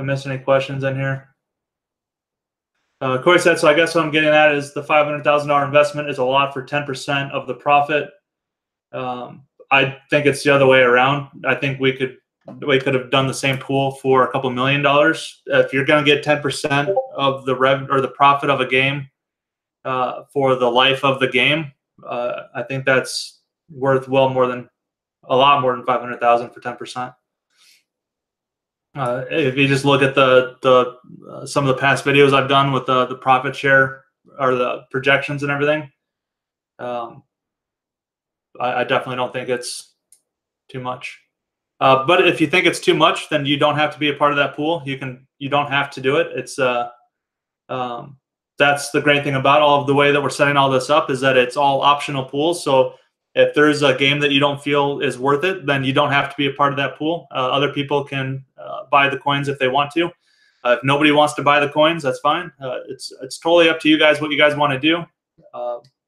missed any questions in here. Corey said, so I guess what I'm getting at is the $500,000 investment is a lot for 10% of the profit. I think it's the other way around. I think we could have done the same pool for a couple $1 million. If you're going to get 10% of the revenue or the profit of a game for the life of the game, I think that's worth a lot more than $500,000 for 10%. If you just look at the some of the past videos I've done with the profit share or the projections and everything, I definitely don't think it's too much. But if you think it's too much, then you don't have to be a part of that pool. You don't have to do it. It's that's the great thing about all of the way that we're setting all this up is that it's all optional pools. So if there's a game that you don't feel is worth it, then you don't have to be a part of that pool. Other people can buy the coins if they want to. If nobody wants to buy the coins, that's fine. It's totally up to you guys what you guys want to do.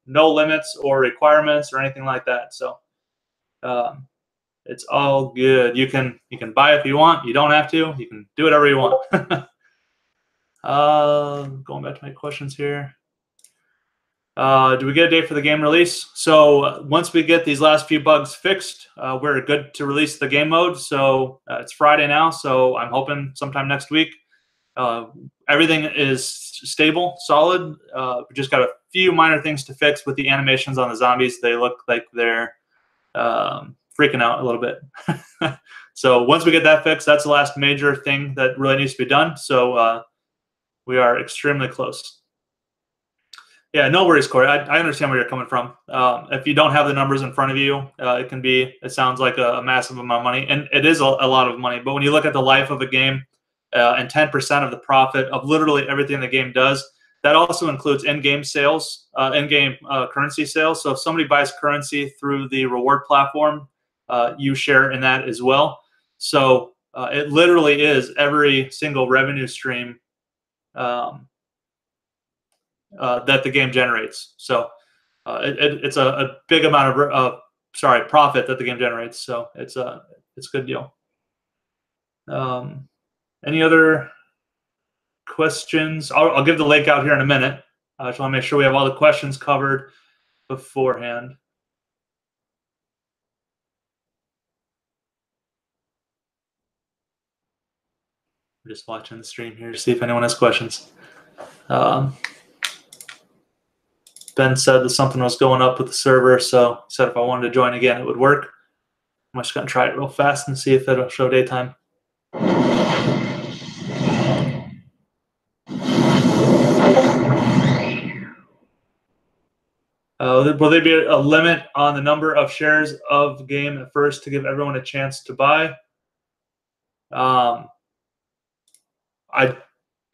No limits or requirements or anything like that. So it's all good. You can buy if you want. You don't have to. You can do whatever you want. Going back to my questions here. Do we get a date for the game release? So once we get these last few bugs fixed, we're good to release the game mode. So it's Friday now, so I'm hoping sometime next week. Everything is stable, solid. We just got a few minor things to fix with the animations on the zombies. They look like they're freaking out a little bit. So once we get that fixed, that's the last major thing that really needs to be done. So we are extremely close. Yeah, no worries, Corey. I understand where you're coming from. If you don't have the numbers in front of you, it sounds like a massive amount of money, and it is a lot of money. But when you look at the life of a game and 10% of the profit of literally everything the game does, that also includes in-game sales, in-game currency sales. So if somebody buys currency through the reward platform, you share in that as well. So it literally is every single revenue stream that the game generates. So it's a big amount of profit that the game generates. So it's a good deal. Any other questions? I'll give the link out here in a minute. I just want to make sure we have all the questions covered beforehand. I'm just watching the stream here to see if anyone has questions. Ben said that something was going up with the server, so he said if I wanted to join again, it would work. I'm just going to try it real fast and see if it'll show daytime. Will there be a limit on the number of shares of game at first to give everyone a chance to buy? I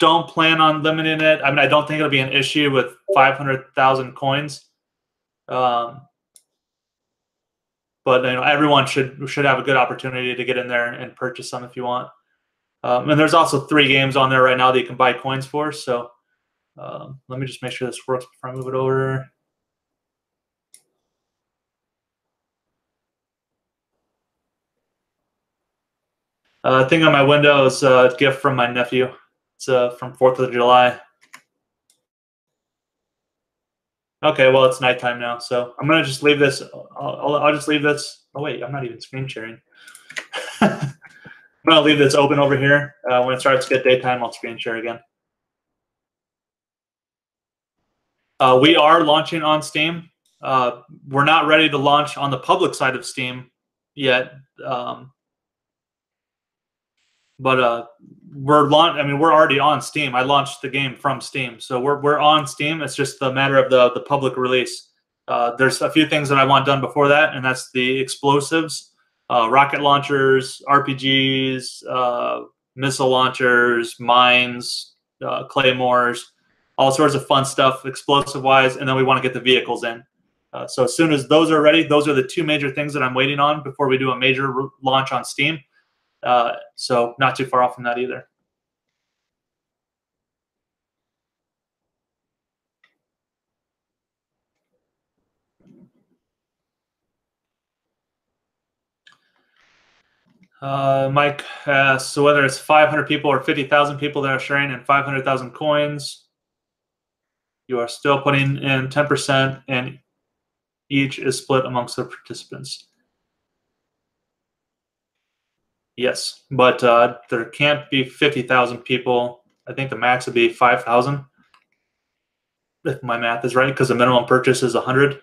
don't plan on limiting it. I mean, I don't think it'll be an issue with 500,000 coins. But everyone should have a good opportunity to get in there and purchase some if you want. And there's also 3 games on there right now that you can buy coins for. So let me just make sure this works before I move it over. Thing on my window is a gift from my nephew. It's from 4th of July. Okay, well, it's nighttime now, so I'm gonna just leave this. I'll just leave this. Oh wait, I'm not even screen sharing. I'm gonna leave this open over here. When it starts to get daytime, I'll screen share again. We are launching on Steam. We're not ready to launch on the public side of Steam yet, but we're already on Steam. I launched the game from Steam, so we're on Steam. It's just a matter of the public release. There's a few things that I want done before that, and that's the explosives, rocket launchers, RPGs, missile launchers, mines, claymores, all sorts of fun stuff, explosive-wise, and then we want to get the vehicles in. So as soon as those are ready, those are the 2 major things that I'm waiting on before we do a major launch on Steam. So not too far off from that either. Mike asks, so whether it's 500 people or 50,000 people that are sharing and 500,000 coins, you are still putting in 10% and each is split amongst the participants. Yes, but there can't be 50,000 people. I think the max would be 5,000, if my math is right, because the minimum purchase is 100.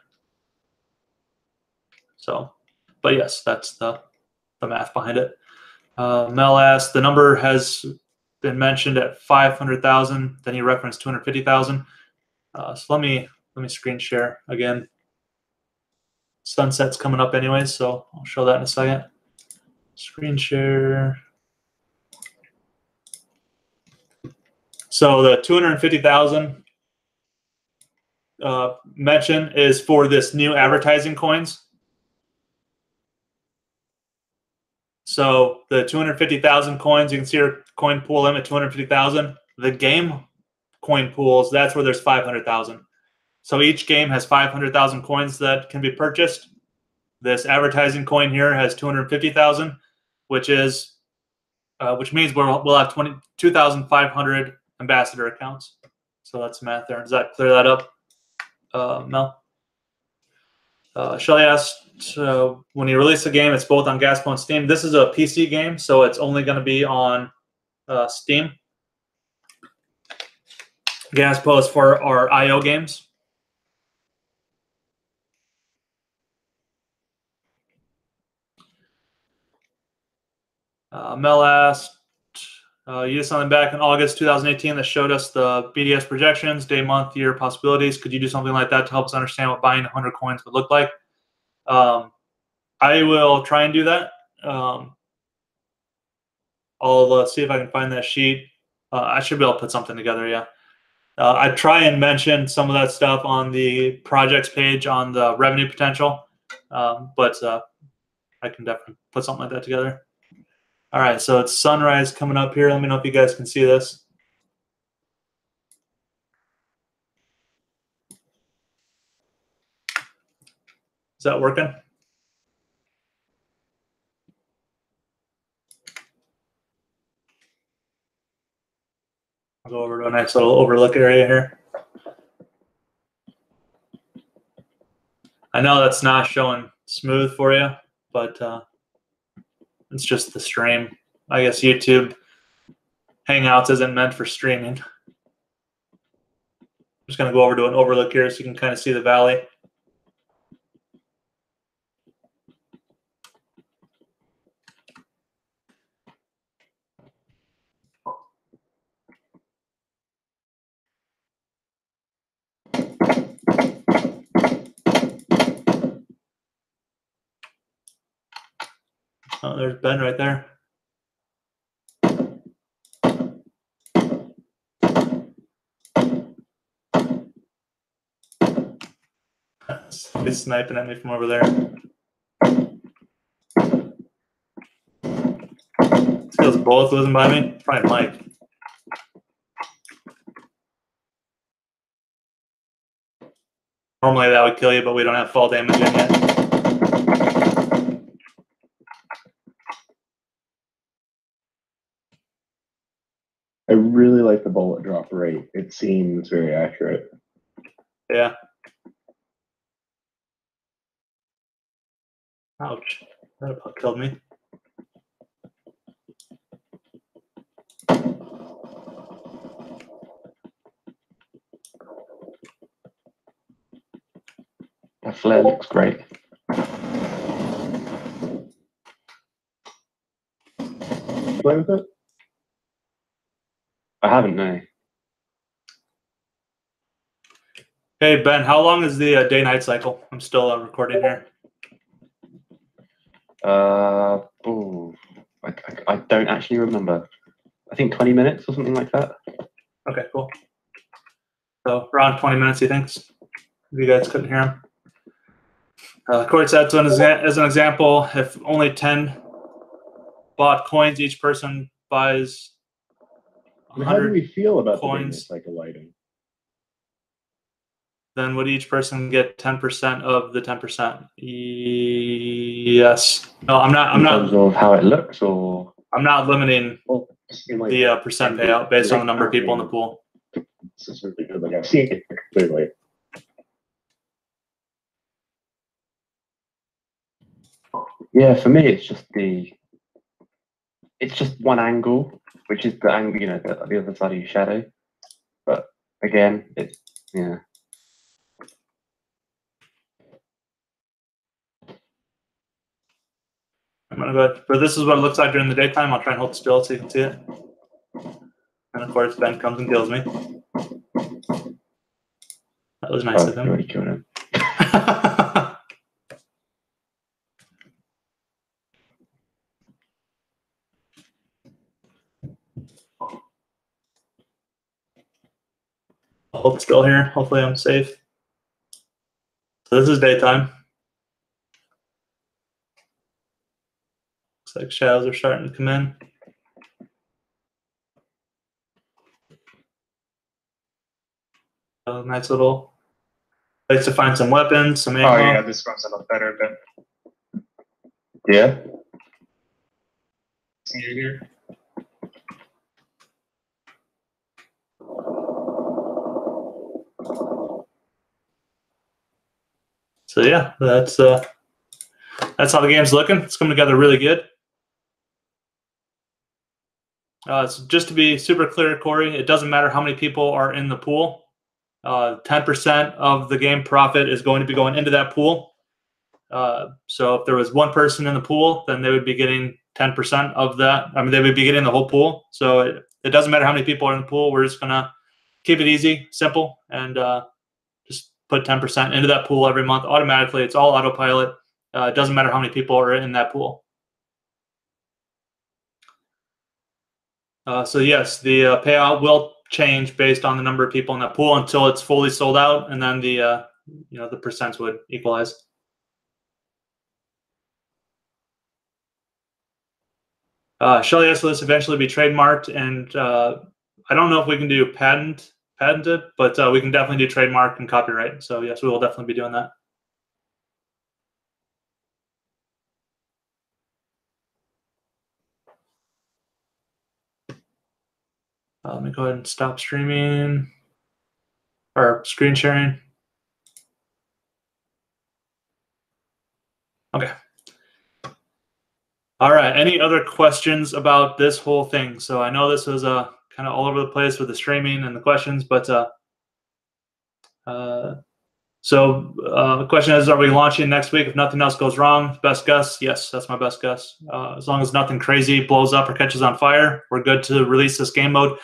So, but yes, that's the math behind it. Mel asked, the number has been mentioned at 500,000. Then he referenced 250,000. So let me screen share again. Sunset's coming up anyway, so I'll show that in a second. Screen share. So the 250,000 mention is for this new advertising coins. So the 250,000 coins, you can see our coin pool limit 250,000. The game coin pools, that's where there's 500,000. So each game has 500,000 coins that can be purchased. This advertising coin here has 250,000, which means we'll have 22,500 ambassador accounts. So that's the math there. Does that clear that up, Mel? Shelly asked, when you release a game, it's both on Gaspo and Steam. This is a PC game, so it's only going to be on Steam. Gaspo is for our IO games. Mel asked, you did something back in August 2018 that showed us the BDS projections, day, month, year possibilities. Could you do something like that to help us understand what buying 100 coins would look like? I will try and do that. I'll see if I can find that sheet. I should be able to put something together, yeah. I try and mention some of that stuff on the projects page on the revenue potential, but I can definitely put something like that together. All right, so it's sunrise coming up here. Let me know if you guys can see this. Is that working? I'll go over to a nice little overlook area here. I know that's not showing smooth for you, but it's just the stream. I guess YouTube Hangouts isn't meant for streaming. I'm just going to go over to an overlook here so you can kind of see the valley. Oh, there's Ben right there. He's sniping at me from over there. Those bullets whizzing by me. Probably Mike. Normally that would kill you, but we don't have fall damage in yet. I really like the bullet drop rate. It seems very accurate. Yeah. Ouch. That about killed me. That flare looks great. Play with it? I haven't, no. Hey, Ben, how long is the day-night cycle? I'm still recording here. Oh, I don't actually remember. I think 20 minutes or something like that. Okay, cool. So around 20 minutes, he thinks. If you guys couldn't hear him. Corey said, so as an example, if only 10 bought coins, each person buys And how do 100 we feel about coins, the cycle lighting? then would each person get 10% of the 10%? Yes. No, I'm not. In terms of how it looks, or I'm not limiting Like, the percent payout based on the number of people in the pool. this is really good. Like I've seen it clearly. yeah, for me it's just one angle, which is the angle, the other side of your shadow. But again, it's yeah. I'm gonna go ahead. But this is what it looks like during the daytime. I'll try and hold still so you can see it. And of course, Ben comes and kills me. That was nice Oh, of you him. already killed him. I'll hold still here. Hopefully, I'm safe. So this is daytime. Looks like shadows are starting to come in. A nice little place to find some weapons, some ammo. Oh yeah, this runs a lot better than Yeah. here. So yeah, that's how the game's looking. It's coming together really good. So just to be super clear, Corey, it doesn't matter how many people are in the pool. 10% of the game profit is going to be going into that pool. So if there was one person in the pool, then they would be getting 10% of that. I mean, they would be getting the whole pool. So it doesn't matter how many people are in the pool. We're just going to keep it easy, simple, and just put 10% into that pool every month automatically. It's all autopilot. It doesn't matter how many people are in that pool. So yes, the payout will change based on the number of people in that pool until it's fully sold out, and then the the percents would equalize. Shall this eventually be trademarked? And I don't know if we can do patented, but we can definitely do trademark and copyright. So yes, we will definitely be doing that. Let me go ahead and stop streaming or screen sharing. Okay. All right. Any other questions about this whole thing? So I know this was kind of all over the place with the streaming and the questions, but the question is, are we launching next week if nothing else goes wrong? Best guess? Yes, that's my best guess. As long as nothing crazy blows up or catches on fire, we're good to release this game mode.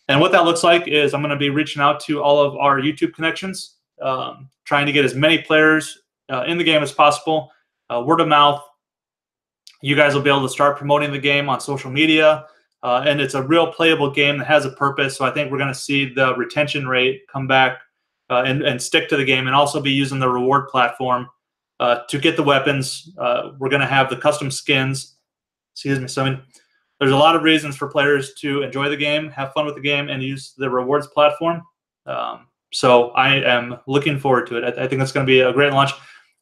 And what that looks like is I'm going to be reaching out to all of our YouTube connections, trying to get as many players in the game as possible. Word of mouth. You guys will be able to start promoting the game on social media. And it's a real playable game that has a purpose. So I think we're going to see the retention rate come back and stick to the game, and also be using the reward platform to get the weapons. We're going to have the custom skins. Excuse me. So I mean, there's a lot of reasons for players to enjoy the game, have fun with the game, and use the rewards platform. So I am looking forward to it. I think it's going to be a great launch.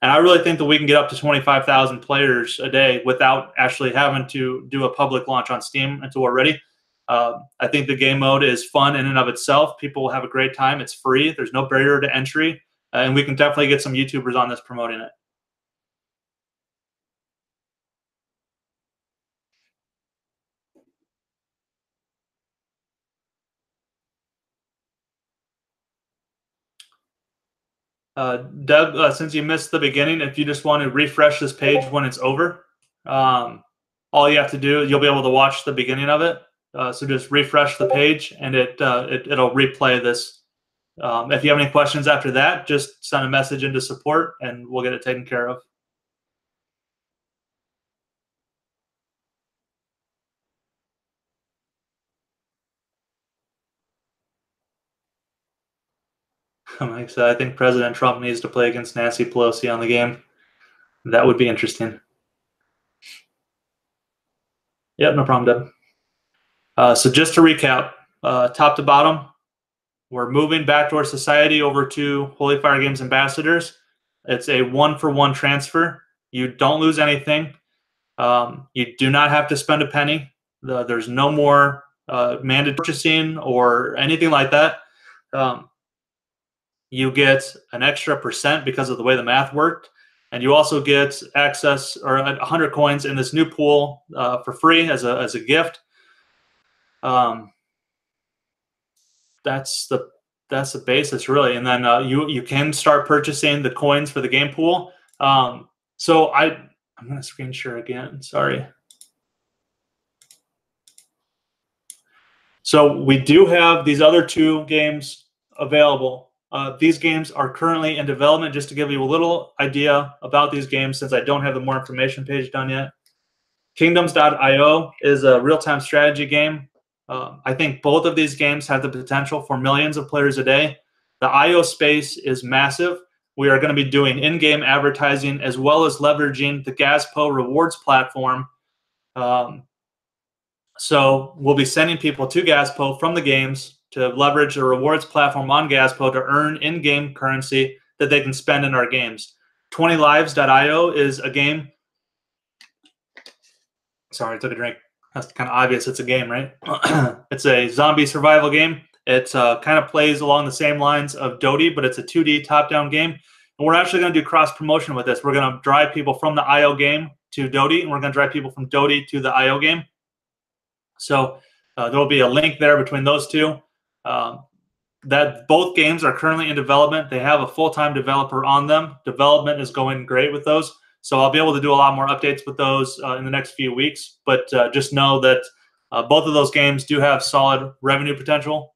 And I really think that we can get up to 25,000 players a day without actually having to do a public launch on Steam until we're ready. I think the game mode is fun in and of itself. People will have a great time. It's free. There's no barrier to entry. And we can definitely get some YouTubers on this promoting it. Doug, since you missed the beginning, if you just want to refresh this page when it's over, all you have to do, you'll be able to watch the beginning of it. So just refresh the page, and it'll replay this. If you have any questions after that, just send a message into support, and we'll get it taken care of. Like I said, I think President Trump needs to play against Nancy Pelosi on the game. That would be interesting. Yep, no problem, Deb. So just to recap, top to bottom, we're moving Backdoor Society over to Holy Fire Games Ambassadors. It's a one-for-one transfer. You don't lose anything. You do not have to spend a penny. There's no more mandated purchasing or anything like that. You get an extra % because of the way the math worked. And you also get access or 100 coins in this new pool for free as a gift. That's the basis, really. And then you can start purchasing the coins for the game pool. So I'm going to screen share again. Sorry. So we do have these other 2 games available. These games are currently in development. Just to give you a little idea about these games, since I don't have the more information page done yet. Kingdoms.io is a real-time strategy game. I think both of these games have the potential for millions of players a day. The IO space is massive. We are going to be doing in-game advertising as well as leveraging the Gazpo rewards platform. So we'll be sending people to Gazpo from the games to leverage the rewards platform on Gazpo to earn in-game currency that they can spend in our games. 20lives.io is a game. Sorry, I took a drink. That's kind of obvious. It's a game, right? It's a zombie survival game. It kind of plays along the same lines of Dota, but it's a 2D top-down game. And we're actually going to do cross-promotion with this. We're going to drive people from the IO game to Dota, and we're going to drive people from Dota to the IO game. So there will be a link there between those 2. That both games are currently in development. They have a full-time developer on them. Development is going great with those. So I'll be able to do a lot more updates with those in the next few weeks. But just know that both of those games do have solid revenue potential.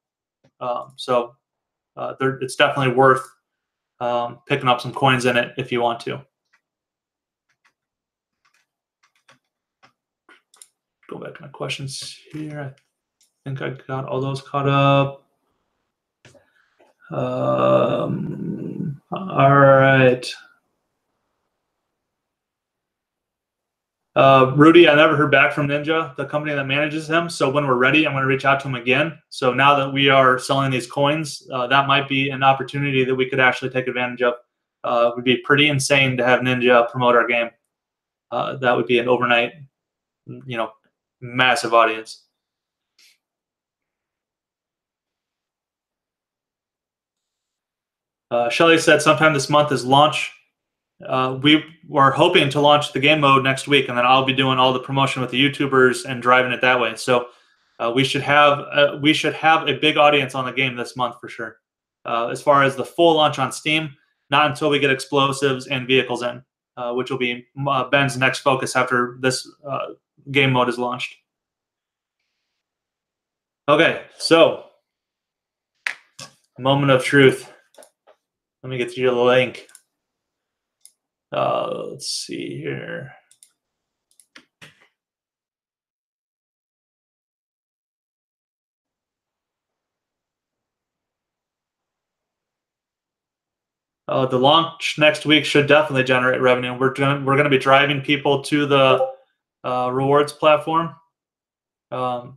So it's definitely worth picking up some coins in it if you want to. Go back to my questions here. I think I got all those caught up. All right. Rudy, I never heard back from Ninja, the company that manages him. So when we're ready, I'm going to reach out to him again. So now that we are selling these coins, that might be an opportunity that we could actually take advantage of. It would be pretty insane to have Ninja promote our game. That would be an overnight, massive audience. Shelly said sometime this month is launch. We were hoping to launch the game mode next week, and then I'll be doing all the promotion with the YouTubers and driving it that way. So we should have a big audience on the game this month for sure. As far as the full launch on Steam, not until we get explosives and vehicles in, which will be Ben's next focus after this game mode is launched. Okay, so moment of truth. Let me get you the link. Let's see here. The launch next week should definitely generate revenue. We're going to be driving people to the rewards platform, and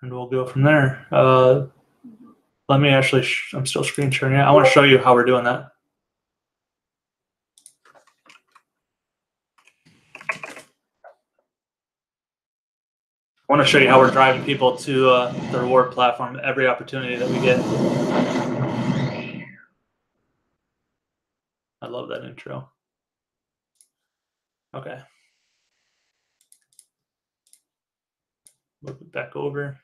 we'll go from there. Let me actually. I'm still screen sharing. I want to show you how we're doing that. I want to show you how we're driving people to the reward platform every opportunity that we get. I love that intro. Okay. Move it back over.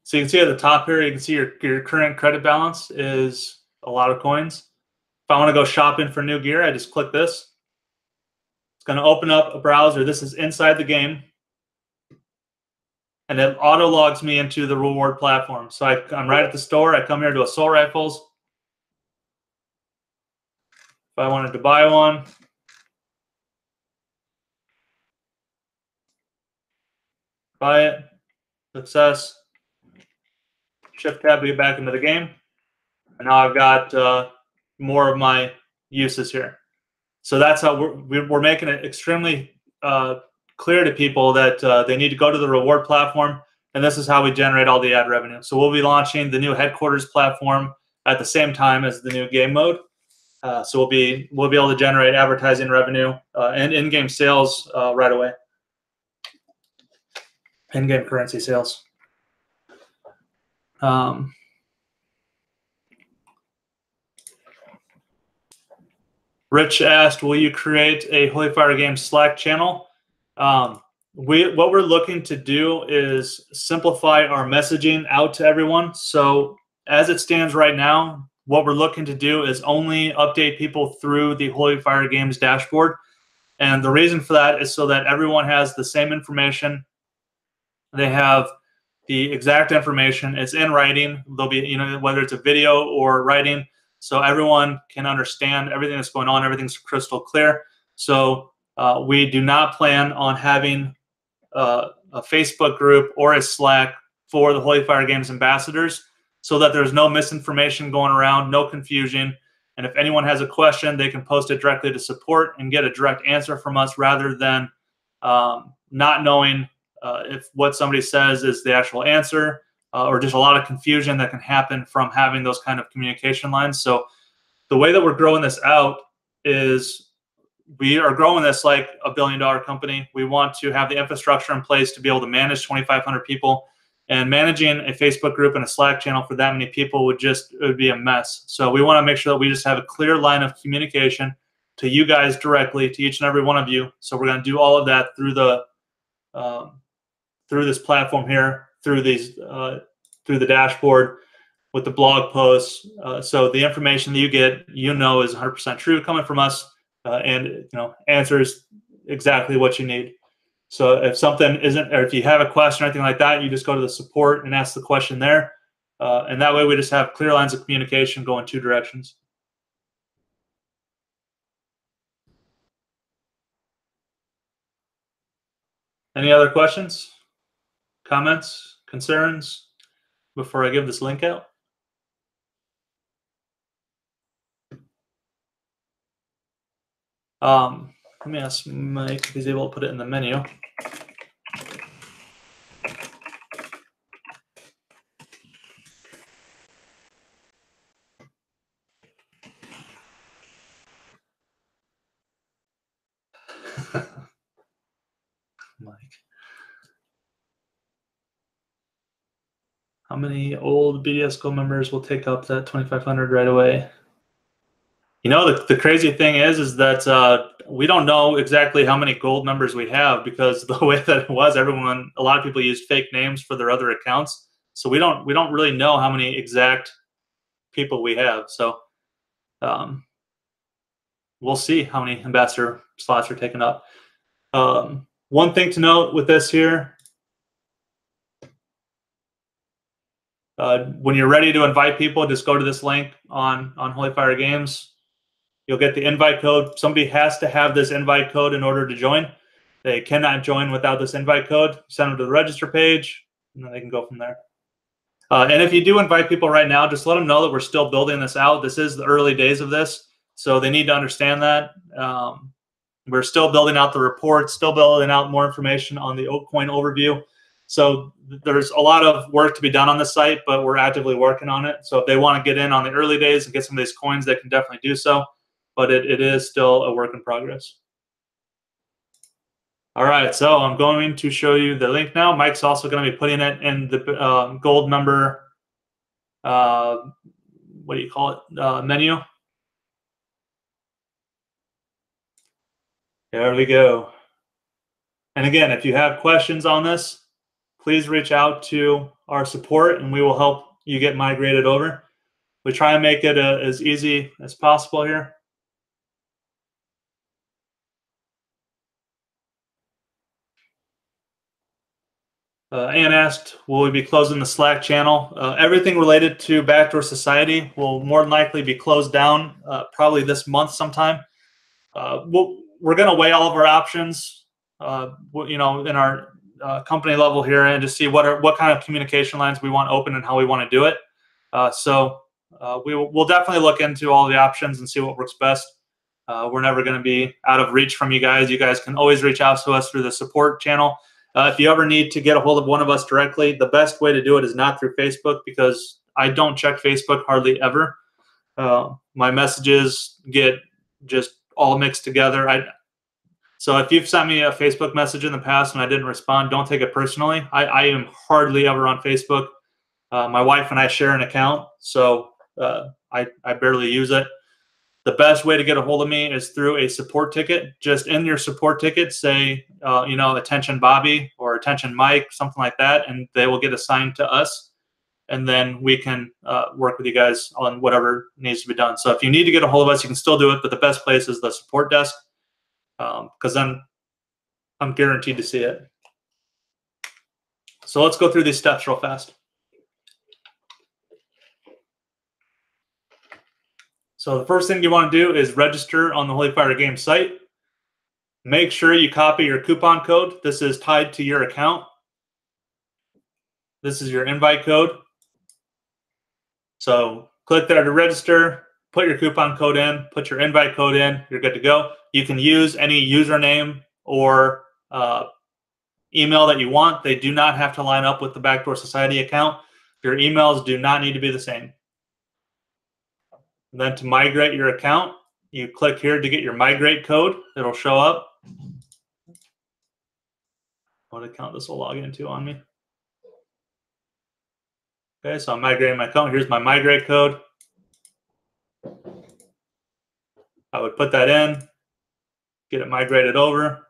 So you can see at the top here, you can see your current credit balance is a lot of coins. If I want to go shopping for new gear, I just click this. It's going to open up a browser. This is inside the game. And it auto logs me into the reward platform. So I'm right at the store. I come here to assault rifles. If I wanted to buy one, buy it, success, shift tab to get back into the game. And now I've got more of my uses here. So that's how we're making it extremely clear to people that they need to go to the reward platform, and this is how we generate all the ad revenue. So we'll be launching the new headquarters platform at the same time as the new game mode. So we'll be able to generate advertising revenue and in-game sales right away. In-game currency sales. Rich asked, will you create a Holy Fire Games Slack channel? What we're looking to do is simplify our messaging out to everyone. So as it stands right now, what we're looking to do is only update people through the Holy Fire Games dashboard. And the reason for that is so that everyone has the same information. They have the exact information. It's in writing. There'll be, whether it's a video or writing, so everyone can understand everything that's going on. Everything's crystal clear. So we do not plan on having a Facebook group or a Slack for the Holy Fire Games ambassadors, so that there's no misinformation going around, no confusion. And if anyone has a question, they can post it directly to support and get a direct answer from us, rather than not knowing if what somebody says is the actual answer, or just a lot of confusion that can happen from having those kind of communication lines. So the way that we're growing this out is we are growing this like a $1 billion company. We want to have the infrastructure in place to be able to manage 2,500 people, and managing a Facebook group and a Slack channel for that many people would be a mess. So we want to make sure that we just have a clear line of communication to you guys directly, to each and every one of you. So we're going to do all of that through the through this platform here, through through the dashboard with the blog posts. So the information that you get, is 100% true, coming from us, and answers exactly what you need. So if something isn't, or if you have a question or anything like that, you just go to the support and ask the question there. And that way we just have clear lines of communication going two directions. Any other questions, comments, concerns before I give this link out? Let me ask Mike if he's able to put it in the menu. Mike. How many old BDS Gold members will take up that 2,500 right away? The crazy thing is that we don't know exactly how many gold members we have, because the way that it was, a lot of people used fake names for their other accounts. So we don't really know how many exact people we have. So we'll see how many ambassador slots are taken up. One thing to note with this here, when you're ready to invite people, just go to this link on Holy Fire Games. You'll get the invite code. Somebody has to have this invite code in order to join. They cannot join without this invite code. Send them to the register page, and then they can go from there. And if you do invite people right now, just let them know that we're still building this out. This is the early days of this, so they need to understand that. We're still building out the report, still building out more information on the altcoin overview. So there's a lot of work to be done on the site, but we're actively working on it. So if they want to get in on the early days and get some of these coins, they can definitely do so. But it is still a work in progress. All right, so I'm going to show you the link now. Mike's also going to be putting it in the gold member, what do you call it, menu. There we go. And again, if you have questions on this, please reach out to our support and we will help you get migrated over. We try and make it as easy as possible here. Ann asked, will we be closing the Slack channel? Everything related to Backdoor Society will more than likely be closed down probably this month sometime. We're going to weigh all of our options, you know, in our company level here, and just see what kind of communication lines we want open and how we want to do it. We'll definitely look into all the options and see what works best. We're never going to be out of reach from you guys. You guys can always reach out to us through the support channel. If you ever need to get a hold of one of us directly, the best way to do it is not through Facebook, because I don't check Facebook hardly ever. My messages get just all mixed together. So if you've sent me a Facebook message in the past and I didn't respond, don't take it personally. I am hardly ever on Facebook. My wife and I share an account, so I barely use it. The best way to get a hold of me is through a support ticket. Just in your support ticket, say, you know, attention Bobby or attention Mike, something like that, and they will get assigned to us. And then we can work with you guys on whatever needs to be done. So if you need to get a hold of us, you can still do it, but the best place is the support desk, because then I'm guaranteed to see it. So let's go through these steps real fast. So the first thing you want to do is register on the Holy Fire Games site. Make sure you copy your coupon code. This is tied to your account. This is your invite code. So click there to register, put your coupon code in, put your invite code in, you're good to go. You can use any username or email that you want. They do not have to line up with the Backdoor Society account. Your emails do not need to be the same. And then to migrate your account, you click here to get your migrate code. It'll show up. What account this will log into on me. Okay, so I'm migrating my account. Here's my migrate code. I would put that in, get it migrated over.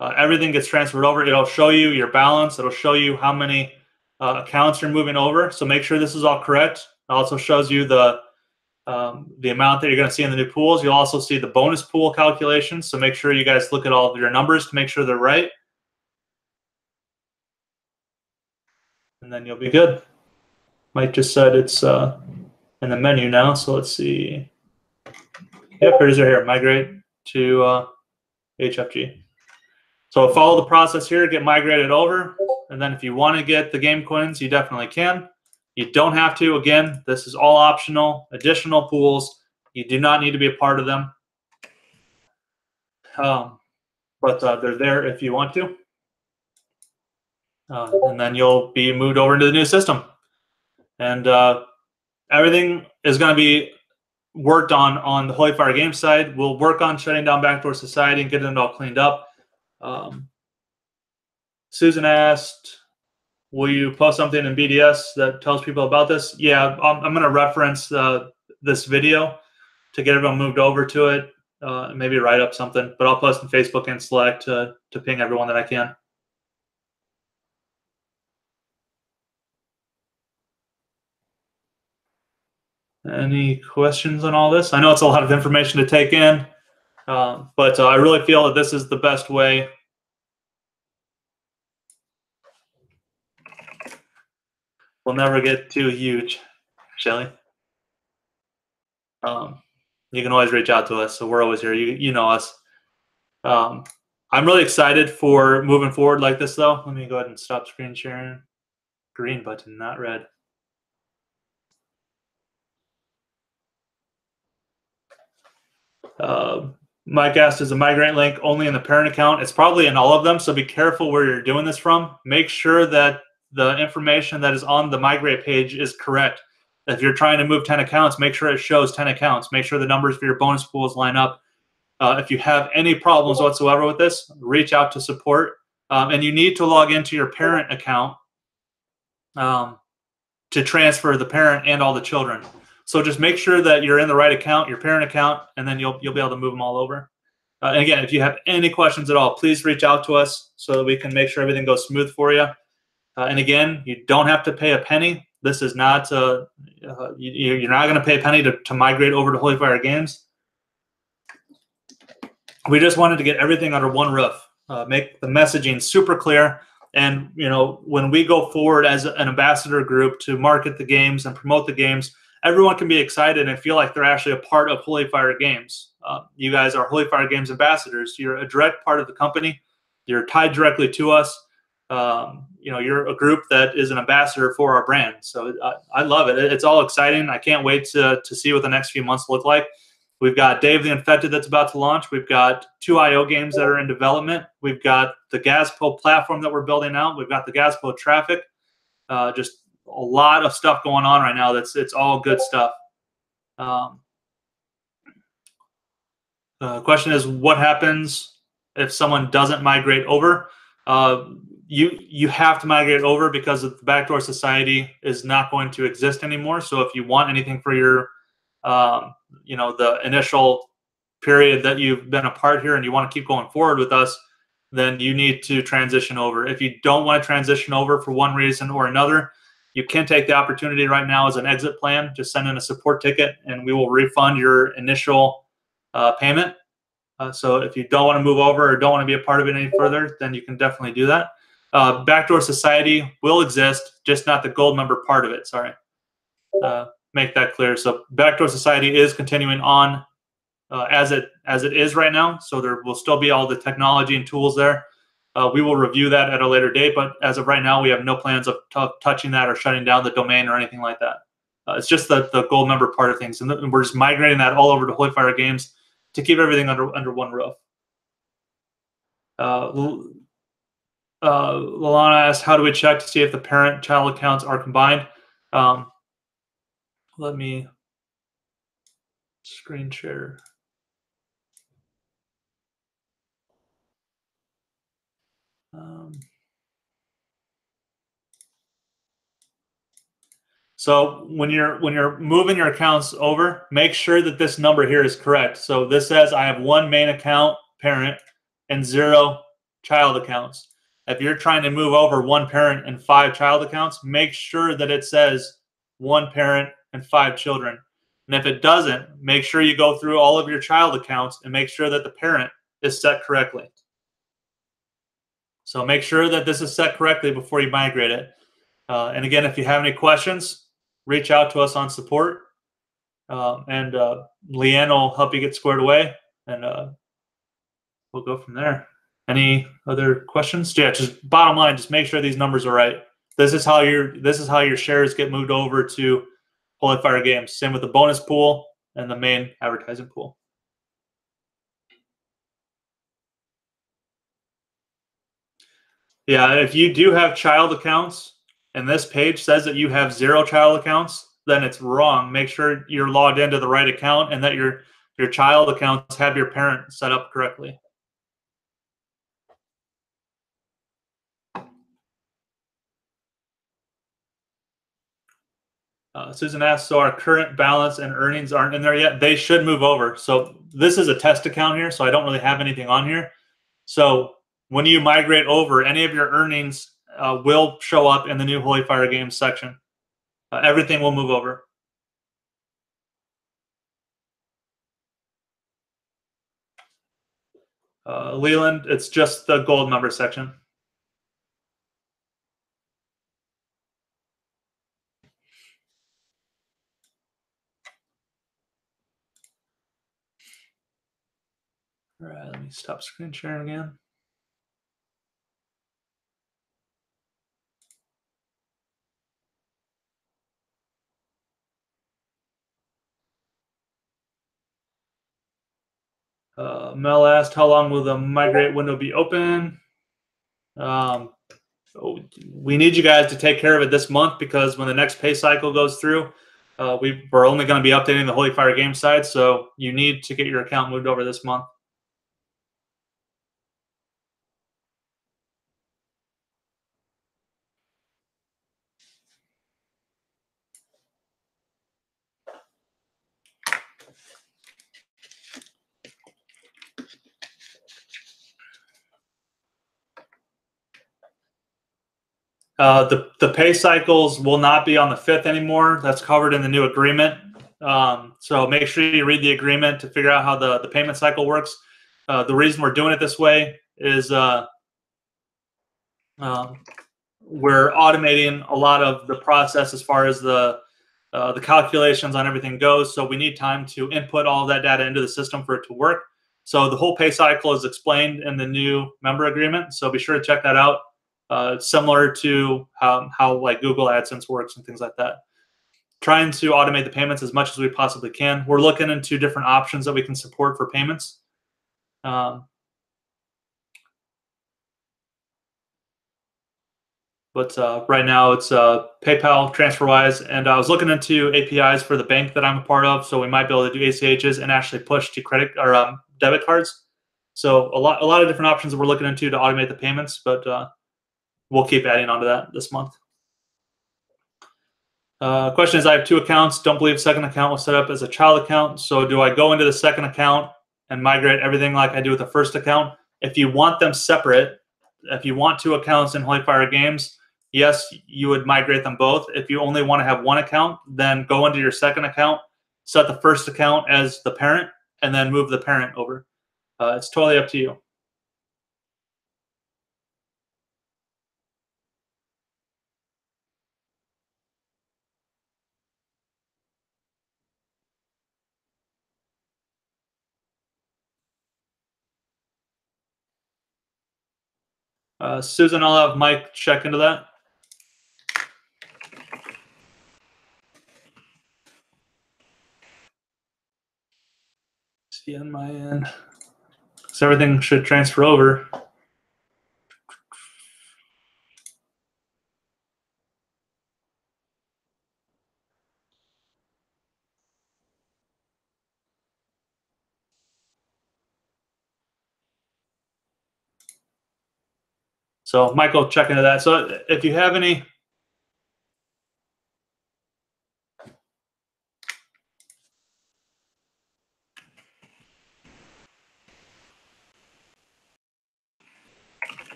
Everything gets transferred over. It'll show you your balance. It'll show you how many accounts you're moving over. So make sure this is all correct. It also shows you the amount that you're going to see in the new pools. You'll also see the bonus pool calculations. So make sure you guys look at all of your numbers to make sure they're right. And then you'll be good. Mike just said it's in the menu now. So let's see. Yep, here's right here. Migrate to HFG. So follow the process here, get migrated over. And then if you want to get the game coins, you definitely can. You don't have to. Again, this is all optional, additional pools. You do not need to be a part of them. But they're there if you want to. And then you'll be moved over into the new system. And everything is going to be worked on the Holy Fire Games side. We'll work on shutting down Backdoor Society and getting it all cleaned up. Susan asked, will you post something in BDS that tells people about this? Yeah, I'm going to reference this video to get everyone moved over to it. Maybe write up something, but I'll post in Facebook and Slack to ping everyone that I can. Any questions on all this? I know it's a lot of information to take in, but I really feel that this is the best way. We'll never get too huge, Shelly. you can always reach out to us. So we're always here. You know us. I'm really excited for moving forward like this, though. Let me go ahead and stop screen sharing. Green button, not red. Mike asked, is a migrate link only in the parent account? It's probably in all of them, so be careful where you're doing this from. Make sure that the information that is on the migrate page is correct. If you're trying to move 10 accounts, make sure it shows 10 accounts. Make sure the numbers for your bonus pools line up. If you have any problems whatsoever with this, reach out to support. And you need to log into your parent account to transfer the parent and all the children. So just make sure that you're in the right account, your parent account, and then you'll be able to move them all over. And again, if you have any questions at all, please reach out to us so that we can make sure everything goes smooth for you. And again, you don't have to pay a penny. This is not you're not going to pay a penny to migrate over to Holy Fire Games. We just wanted to get everything under one roof, make the messaging super clear. And when we go forward as an ambassador group to market the games and promote the games, everyone can be excited and feel like they're actually a part of Holy Fire Games. You guys are Holy Fire Games ambassadors. You're a direct part of the company. You're tied directly to us. You're a group that is an ambassador for our brand. So I love it. It's all exciting. I can't wait to see what the next few months look like. We've got Dave the Infected that's about to launch. We've got 2 IO games that are in development. We've got the Gazpo platform that we're building out. We've got the Gazpo traffic. Just a lot of stuff going on right now. It's all good stuff. The question is, what happens if someone doesn't migrate over? You have to migrate over because the Backdoor Society is not going to exist anymore. So if you want anything for your the initial period that you've been a part here and you want to keep going forward with us, then you need to transition over. If you don't want to transition over for one reason or another, you can take the opportunity right now as an exit plan. Just send in a support ticket and we will refund your initial payment. So if you don't want to move over or don't want to be a part of it any further, then you can definitely do that. Backdoor Society will exist, just not the gold member part of it. Sorry. Make that clear. So Backdoor Society is continuing on as it is right now. So there will still be all the technology and tools there. We will review that at a later date, but as of right now, we have no plans of touching that or shutting down the domain or anything like that. It's just the gold member part of things, and we're just migrating that all over to Holy Fire Games to keep everything under one roof. Lalana asked, how do we check to see if the parent-child accounts are combined? Let me screen share. So when you're moving your accounts over, make sure that this number here is correct. So this says I have 1 main account parent and 0 child accounts. If you're trying to move over 1 parent and 5 child accounts, make sure that it says 1 parent and 5 children. And if it doesn't, make sure you go through all of your child accounts and make sure that the parent is set correctly. So make sure that this is set correctly before you migrate it. And again, if you have any questions, reach out to us on support. And Leanne will help you get squared away. And we'll go from there. Any other questions? Yeah, just bottom line, just make sure these numbers are right. This is how your shares get moved over to Holy Fire Games. Same with the bonus pool and the main advertising pool. Yeah, if you do have child accounts and this page says that you have 0 child accounts, then it's wrong. Make sure you're logged into the right account and that your child accounts have your parent set up correctly. Susan asked, so our current balance and earnings aren't in there yet? They should move over. So this is a test account here, so I don't really have anything on here. So when you migrate over, any of your earnings will show up in the new Holy Fire Games section. Everything will move over. Leland, it's just the gold member section. All right, let me stop screen sharing again. Mel asked, how long will the migrate window be open? We need you guys to take care of it this month, because when the next pay cycle goes through, we're only going to be updating the Holy Fire game side, so you need to get your account moved over this month. The pay cycles will not be on the 5th anymore. That's covered in the new agreement. So make sure you read the agreement to figure out how the payment cycle works. The reason we're doing it this way is we're automating a lot of the process as far as the calculations on everything goes. So we need time to input all of that data into the system for it to work. So the whole pay cycle is explained in the new member agreement. So be sure to check that out. It's similar to how like Google AdSense works and things like that. Trying to automate the payments as much as we possibly can. We're looking into different options that we can support for payments. But right now it's PayPal, TransferWise, and I was looking into APIs for the bank that I'm a part of, so we might be able to do ACHs and actually push to credit or debit cards. So a lot of different options that we're looking into to automate the payments, but we'll keep adding on to that this month. Question is, I have 2 accounts. Don't believe second account was set up as a child account. So do I go into the second account and migrate everything like I do with the first account? If you want them separate, if you want 2 accounts in Holy Fire Games, yes, you would migrate them both. If you only want to have 1 account, then go into your second account, set the first account as the parent, and then move the parent over. It's totally up to you. Susan, I'll have Mike check into that. See on my end. So everything should transfer over. So Michael, check into that. So if you have any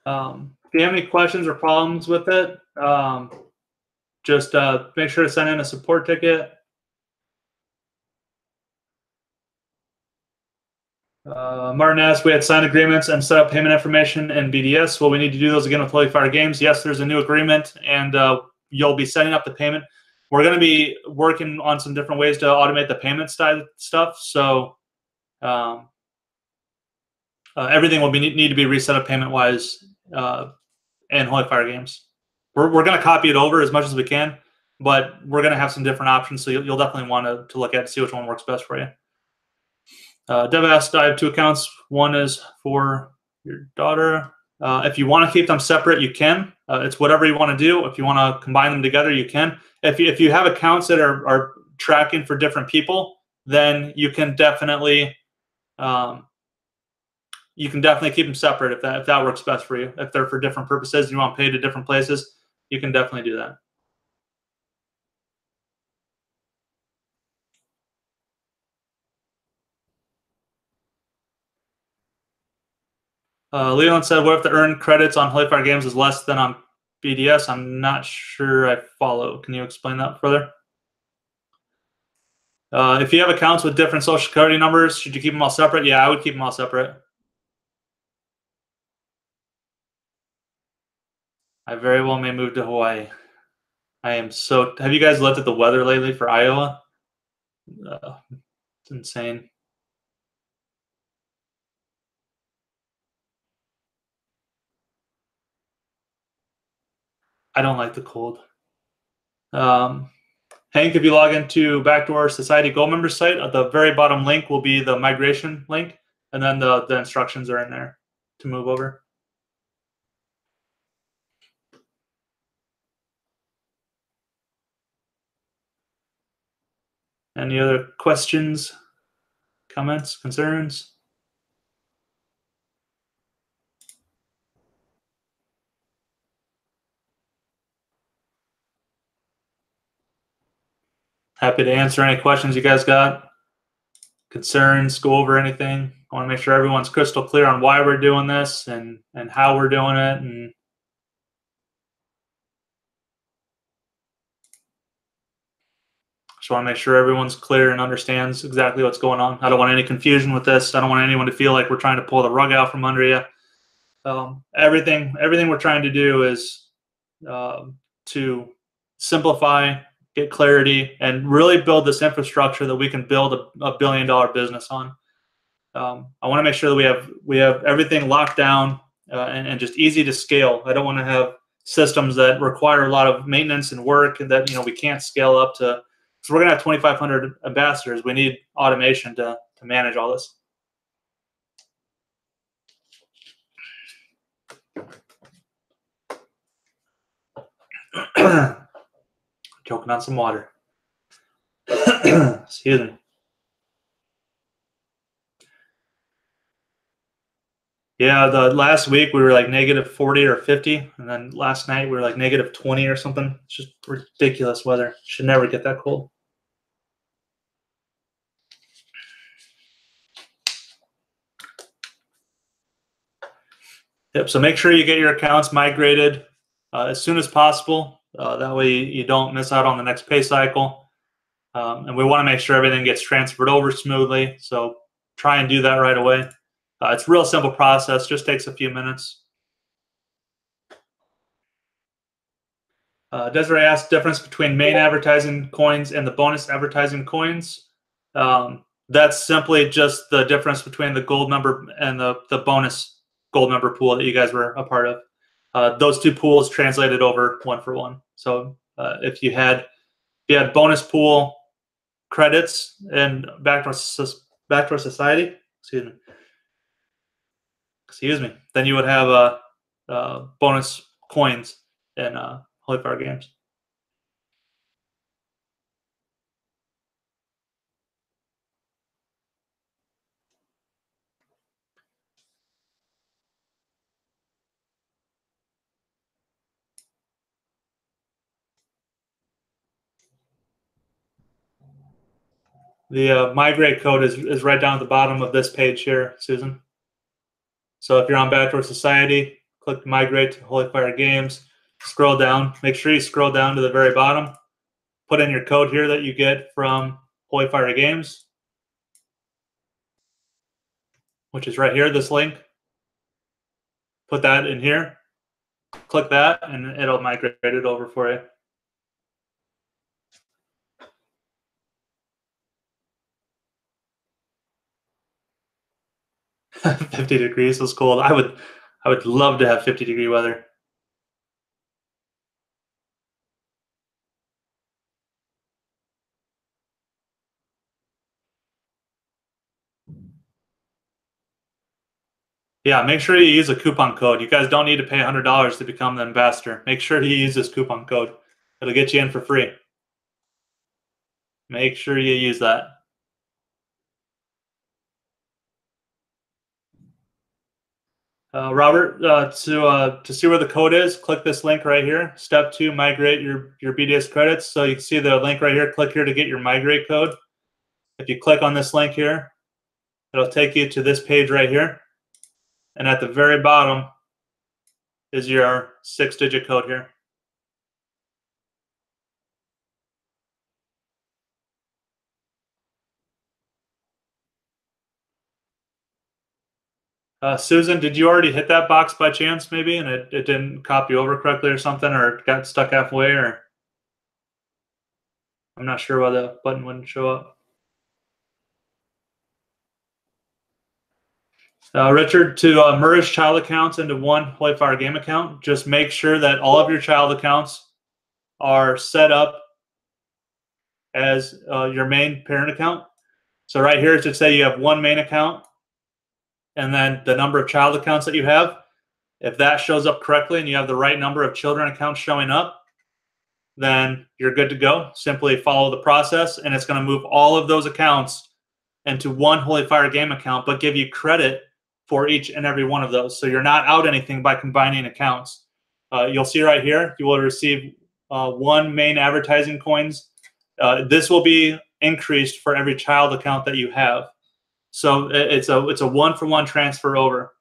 if you have any questions or problems with it, just make sure to send in a support ticket. Martin asked, we had signed agreements and set up payment information in BDS. Will we need to do those again with Holy Fire Games? Yes, there's a new agreement, and you'll be setting up the payment. We're going to be working on some different ways to automate the payment side stuff. So everything will need to be reset up payment-wise in Holy Fire Games. We're going to copy it over as much as we can, but we're going to have some different options. So you'll definitely want to look at it, see which one works best for you. Dev asked, I have 2 accounts. One is for your daughter. If you want to keep them separate, you can. It's whatever you want to do. If you want to combine them together, you can. If you have accounts that are tracking for different people, then you can definitely keep them separate if that works best for you. If they're for different purposes and you want to pay to different places, you can definitely do that. Leland said, what if the earned credits on Holy Fire Games is less than on BDS? I'm not sure I follow. Can you explain that further? If you have accounts with different social security numbers, should you keep them all separate? Yeah, I would keep them all separate. I very well may move to Hawaii. I am so... Have you guys looked at the weather lately for Iowa? It's insane. I don't like the cold. Hank, if you log into Backdoor Society Gold Member site, at the very bottom link will be the migration link, and then the instructions are in there to move over. Any other questions, comments, concerns? Happy to answer any questions you guys got, concerns, go over anything. I want to make sure everyone's crystal clear on why we're doing this and how we're doing it. And just want to make sure everyone's clear and understands exactly what's going on. I don't want any confusion with this. I don't want anyone to feel like we're trying to pull the rug out from under you. Everything we're trying to do is to simplify, get clarity, and really build this infrastructure that we can build a $1 billion business on. I want to make sure that we have everything locked down and just easy to scale. I don't want to have systems that require a lot of maintenance and work and that we can't scale up to. So we're gonna have 2,500 ambassadors. We need automation to manage all this. Choking on some water. Excuse me. Yeah, the last week we were like negative 40 or 50, and then last night we were like negative 20 or something. It's just ridiculous weather. Should never get that cold. Yep, so make sure you get your accounts migrated as soon as possible. That way you don't miss out on the next pay cycle. And we want to make sure everything gets transferred over smoothly. So try and do that right away. It's a real simple process, just takes a few minutes. Desiree asked difference between main advertising coins and the bonus advertising coins. That's simply just the difference between the gold member and the bonus gold member pool that you guys were a part of. Those two pools translated over one for one. So if you had bonus pool credits and Backdoor Society, excuse me, then you would have bonus coins in Holy Fire Games. The migrate code is right down at the bottom of this page here, Susan. So if you're on Backdoor Society, click migrate to Holy Fire Games, scroll down, make sure you scroll down to the very bottom, put in your code here that you get from Holy Fire Games, which is right here, this link. Put that in here, click that, and it'll migrate it over for you. $50 degrees was cold. I would love to have 50-degree weather. Yeah, make sure you use a coupon code. You guys don't need to pay $100 to become the ambassador. Make sure you use this coupon code. It'll get you in for free. Make sure you use that. Robert, to see where the code is, click this link right here. Step 2, migrate your BDS credits. So you can see the link right here. Click here to get your migrate code. If you click on this link here, it'll take you to this page right here. And at the very bottom is your 6-digit code here. Susan, did you already hit that box by chance maybe and it didn't copy over correctly or something, or it got stuck halfway, or I'm not sure why the button wouldn't show up. Richard, to merge child accounts into one Holy Fire game account, just make sure that all of your child accounts are set up as your main parent account. So right here, it should say you have one main account and then the number of child accounts that you have. If that shows up correctly and you have the right number of children accounts showing up, then you're good to go. Simply follow the process, and it's going to move all of those accounts into one Holy Fire game account, but give you credit for each and every one of those. So you're not out anything by combining accounts. You'll see right here, you will receive one main advertising coins. This will be increased for every child account that you have. So it's a one-for-one transfer over.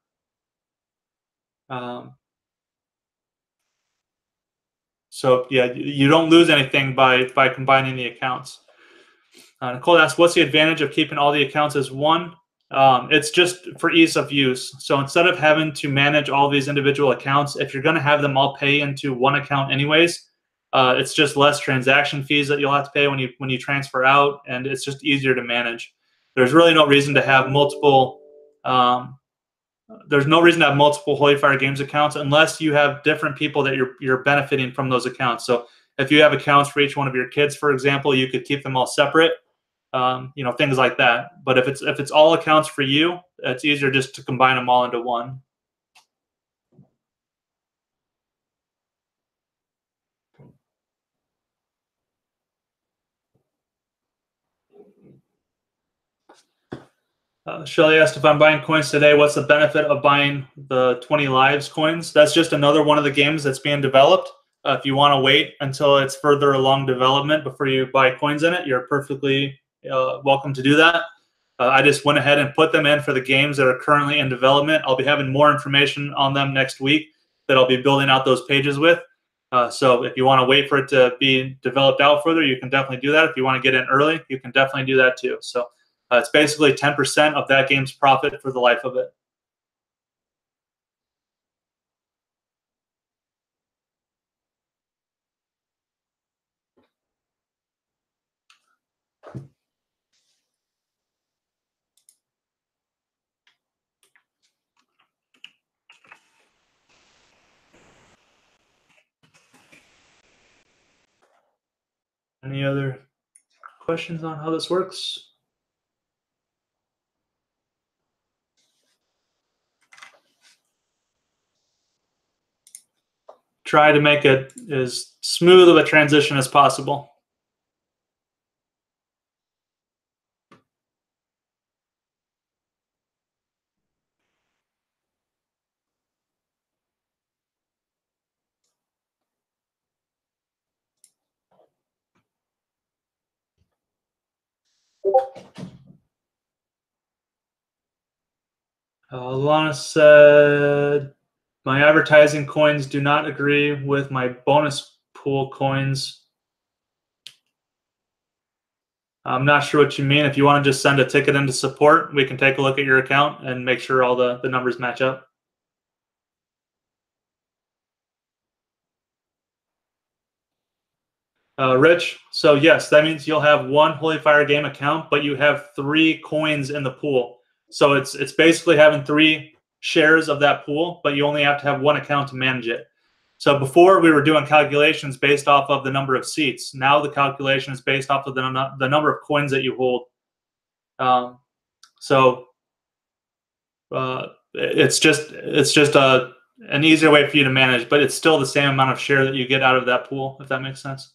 So yeah, you don't lose anything by combining the accounts. Nicole asked, what's the advantage of keeping all the accounts as one? It's just for ease of use. So instead of having to manage all these individual accounts, if you're going to have them all pay into one account anyways, it's just less transaction fees that you'll have to pay when you transfer out, and it's just easier to manage. There's really no reason to have multiple. There's no reason to have multiple Holy Fire Games accounts unless you have different people that you're benefiting from those accounts. So if you have accounts for each one of your kids, for example, you could keep them all separate. Things like that. But if it's all accounts for you, it's easier just to combine them all into one. Shelly asked if I'm buying coins today, what's the benefit of buying the 20 lives coins? That's just another one of the games that's being developed. If you want to wait until it's further along development before you buy coins in it, you're perfectly welcome to do that. I just went ahead and put them in for the games that are currently in development. I'll be having more information on them next week that I'll be building out those pages with. So if you want to wait for it to be developed out further, you can definitely do that. If you want to get in early, you can definitely do that too. So it's basically 10% of that game's profit for the life of it. Any other questions on how this works? Try to make it as smooth of a transition as possible. Lana said, my advertising coins do not agree with my bonus pool coins. I'm not sure what you mean. If you want to just send a ticket into support, we can take a look at your account and make sure all the numbers match up. Rich, so yes, that means you'll have one Holy Fire game account, but you have 3 coins in the pool. So it's basically having 3 shares of that pool, but you only have to have one account to manage it. So before we were doing calculations based off of the number of seats. Now the calculation is based off of the number of coins that you hold. It's just an easier way for you to manage, but it's still the same amount of share that you get out of that pool, if that makes sense.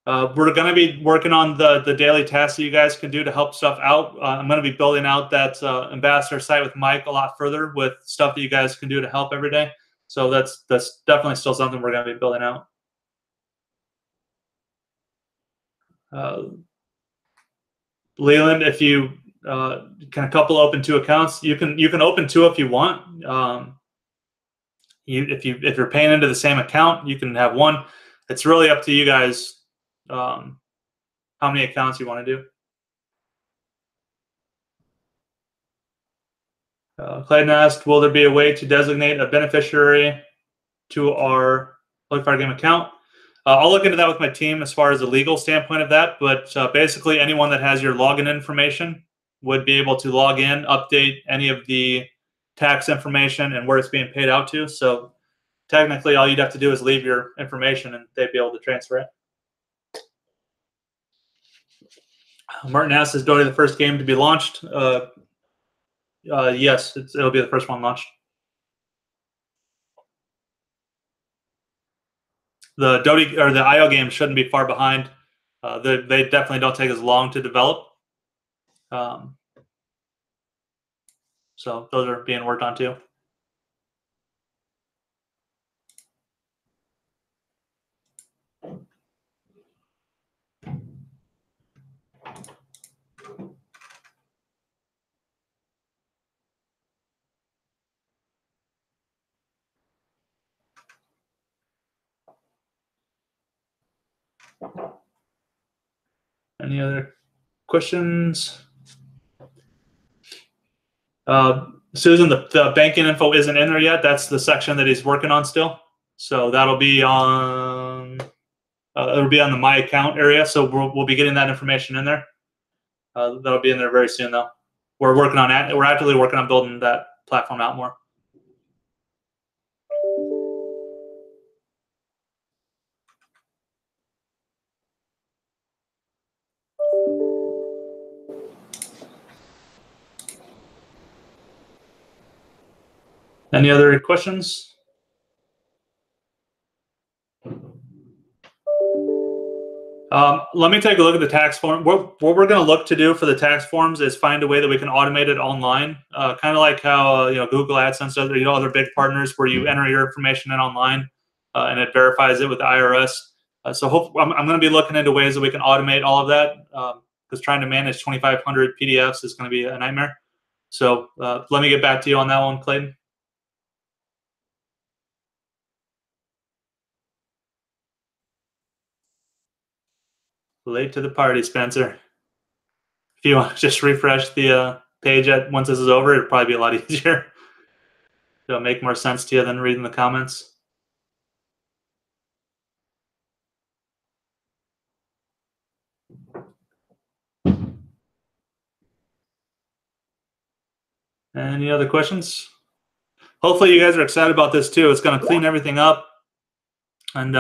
We're going to be working on the daily tasks that you guys can do to help stuff out. I'm going to be building out that ambassador site with Mike a lot further with stuff that you guys can do to help every day. So that's definitely still something we're going to be building out. Leland, if you can couple open 2 accounts, you can open 2 if you want. If you're paying into the same account, you can have 1. It's really up to you guys. How many accounts you want to do. Clayton asked, will there be a way to designate a beneficiary to our Holy Fire Game account? I'll look into that with my team as far as the legal standpoint of that, but basically anyone that has your login information would be able to log in, update any of the tax information and where it's being paid out to. So technically, all you'd have to do is leave your information, and they'd be able to transfer it. Martin asks, is Dota the first game to be launched? Yes, it'll be the first one launched. The Dota or the IO game shouldn't be far behind. They definitely don't take as long to develop. So those are being worked on too. Any other questions? Susan, the banking info isn't in there yet. That's the section that he's working on still. So that'll be on. It'll be on the My Account area. So we'll be getting that information in there. That'll be in there very soon, though. We're working on it. We're actively working on building that platform out more. Any other questions? Let me take a look at the tax form. What we're going to look to do for the tax forms is find a way that we can automate it online, kind of like how Google AdSense does, or other big partners where you enter your information in online and it verifies it with the IRS. So I'm going to be looking into ways that we can automate all of that because trying to manage 2,500 PDFs is going to be a nightmare. So let me get back to you on that one, Clayton. Late to the party, Spencer. If you want to just refresh the page once this is over, it'll probably be a lot easier. It'll make more sense to you than reading the comments. Any other questions? Hopefully you guys are excited about this too. It's going to clean everything up. And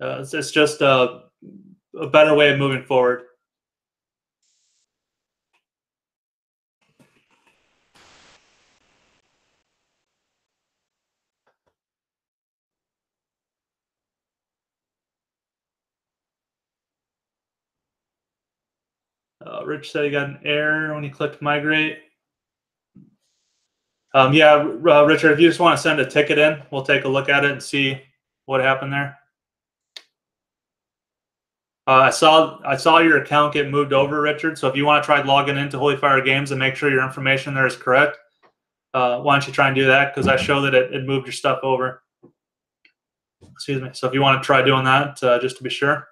it's just a better way of moving forward. Rich said he got an error when he clicked migrate. Yeah, Richard, if you just want to send a ticket in, we'll take a look at it and see what happened there. I saw your account get moved over, Richard. So if you want to try logging into Holy Fire Games and make sure your information there is correct, why don't you try and do that? Because I show that it moved your stuff over. Excuse me. So if you want to try doing that, just to be sure.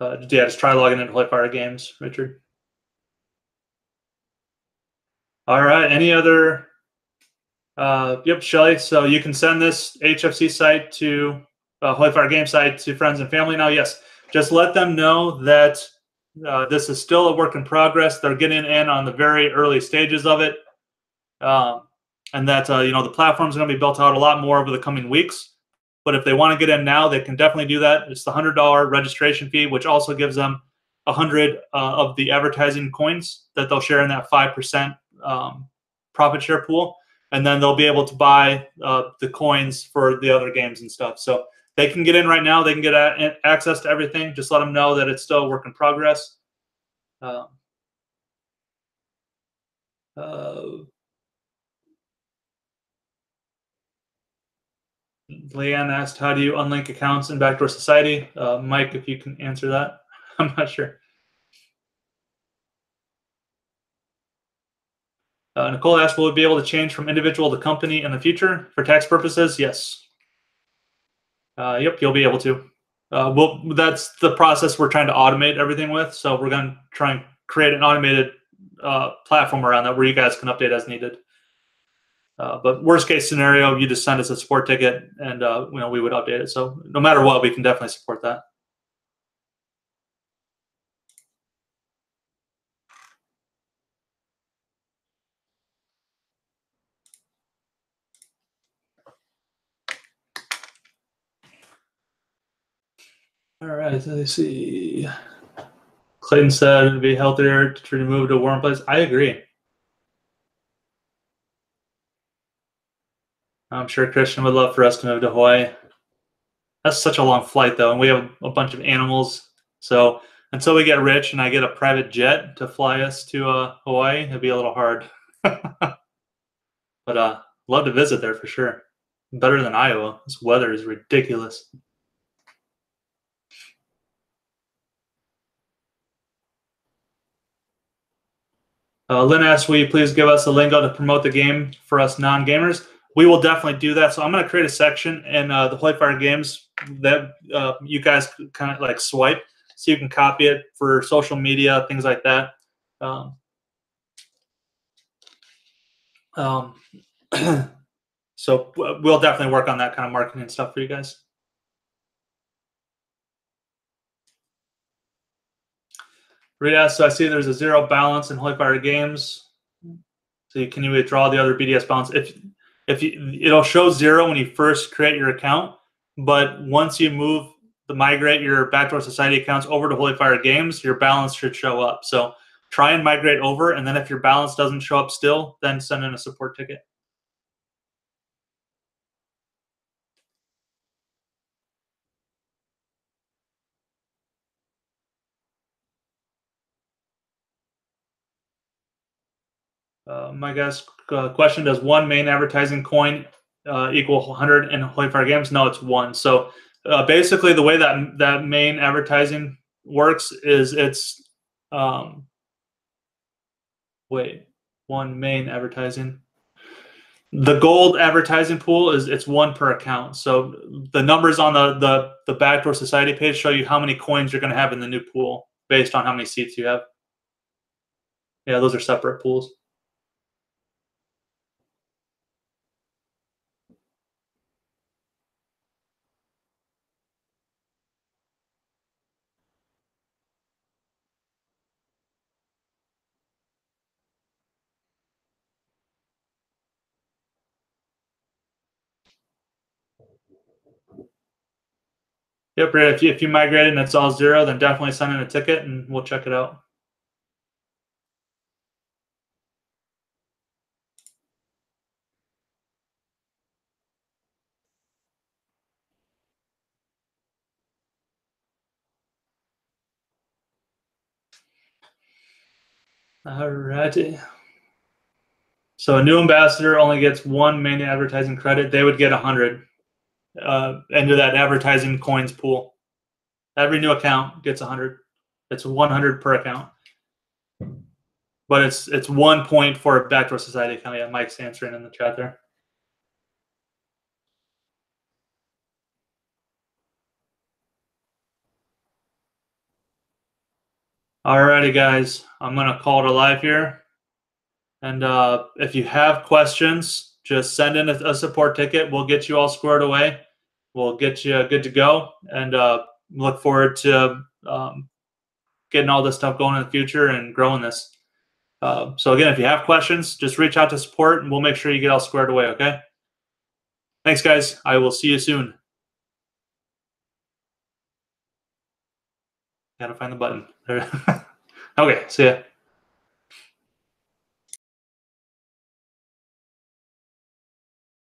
Yeah, just try logging into Holy Fire Games, Richard. All right. Any other? Yep, Shelly. So you can send this HFC site to Holy Fire Game site to friends and family now. Yes, just let them know that this is still a work in progress. They're getting in on the very early stages of it, and that the platform is going to be built out a lot more over the coming weeks. But if they want to get in now, they can definitely do that. It's the $100 registration fee, which also gives them 100 of the advertising coins that they'll share in that 5% profit share pool. And then they'll be able to buy the coins for the other games and stuff. So they can get in right now. They can get access to everything. Just let them know that it's still a work in progress. Leanne asked, how do you unlink accounts in Backdoor Society? Mike, if you can answer that. I'm not sure. Nicole asked, will it be able to change from individual to company in the future for tax purposes? Yes. Yep, you'll be able to. That's the process we're trying to automate everything with. So we're going to try and create an automated platform around that where you guys can update as needed. But worst case scenario, you just send us a support ticket, and we would update it. So no matter what, we can definitely support that. All right, let's see. Clayton said it'd be healthier to move to a warm place. I agree. I'm sure Christian would love for us to move to Hawaii. That's such a long flight, though, and we have a bunch of animals. So until we get rich and I get a private jet to fly us to Hawaii, it'd be a little hard. But love to visit there for sure. Better than Iowa. This weather is ridiculous. Lynn asks, will you please give us a lingo to promote the game for us non-gamers? We will definitely do that. So I'm going to create a section in the Holy Fire Games that you guys kind of like swipe, so you can copy it for social media, things like that. So we'll definitely work on that kind of marketing stuff for you guys. Rita, so I see there's a 0 balance in Holy Fire Games. So can you withdraw the other BDS balance? It'll show 0 when you first create your account, but once you migrate your Backdoor Society accounts over to Holy Fire Games, your balance should show up. So try and migrate over, and then if your balance doesn't show up still, then send in a support ticket. My guys, question: does one main advertising coin equal 100 in Holy Fire Games? No, it's 1. So basically, the way that main advertising works is it's one main advertising. The gold advertising pool it's 1 per account. So the numbers on the Backdoor Society page show you how many coins you're going to have in the new pool based on how many seats you have. Yeah, those are separate pools. Yep, Brad, if you migrate and it's all 0, then definitely send in a ticket and we'll check it out. Alrighty. So a new ambassador only gets 1 main advertising credit. They would get 100 into that advertising coins pool. Every new account gets 100. It's 100 per account. But it's 1 point for a Backdoor Society account. Yeah, Mike's answering in the chat there. Alrighty, guys. I'm going to call it a live here. And if you have questions, just send in a support ticket. We'll get you all squared away. We'll get you good to go. And look forward to getting all this stuff going in the future and growing this. So again, if you have questions, just reach out to support and we'll make sure you get all squared away, okay? Thanks, guys. I will see you soon. Gotta find the button. Okay, see ya.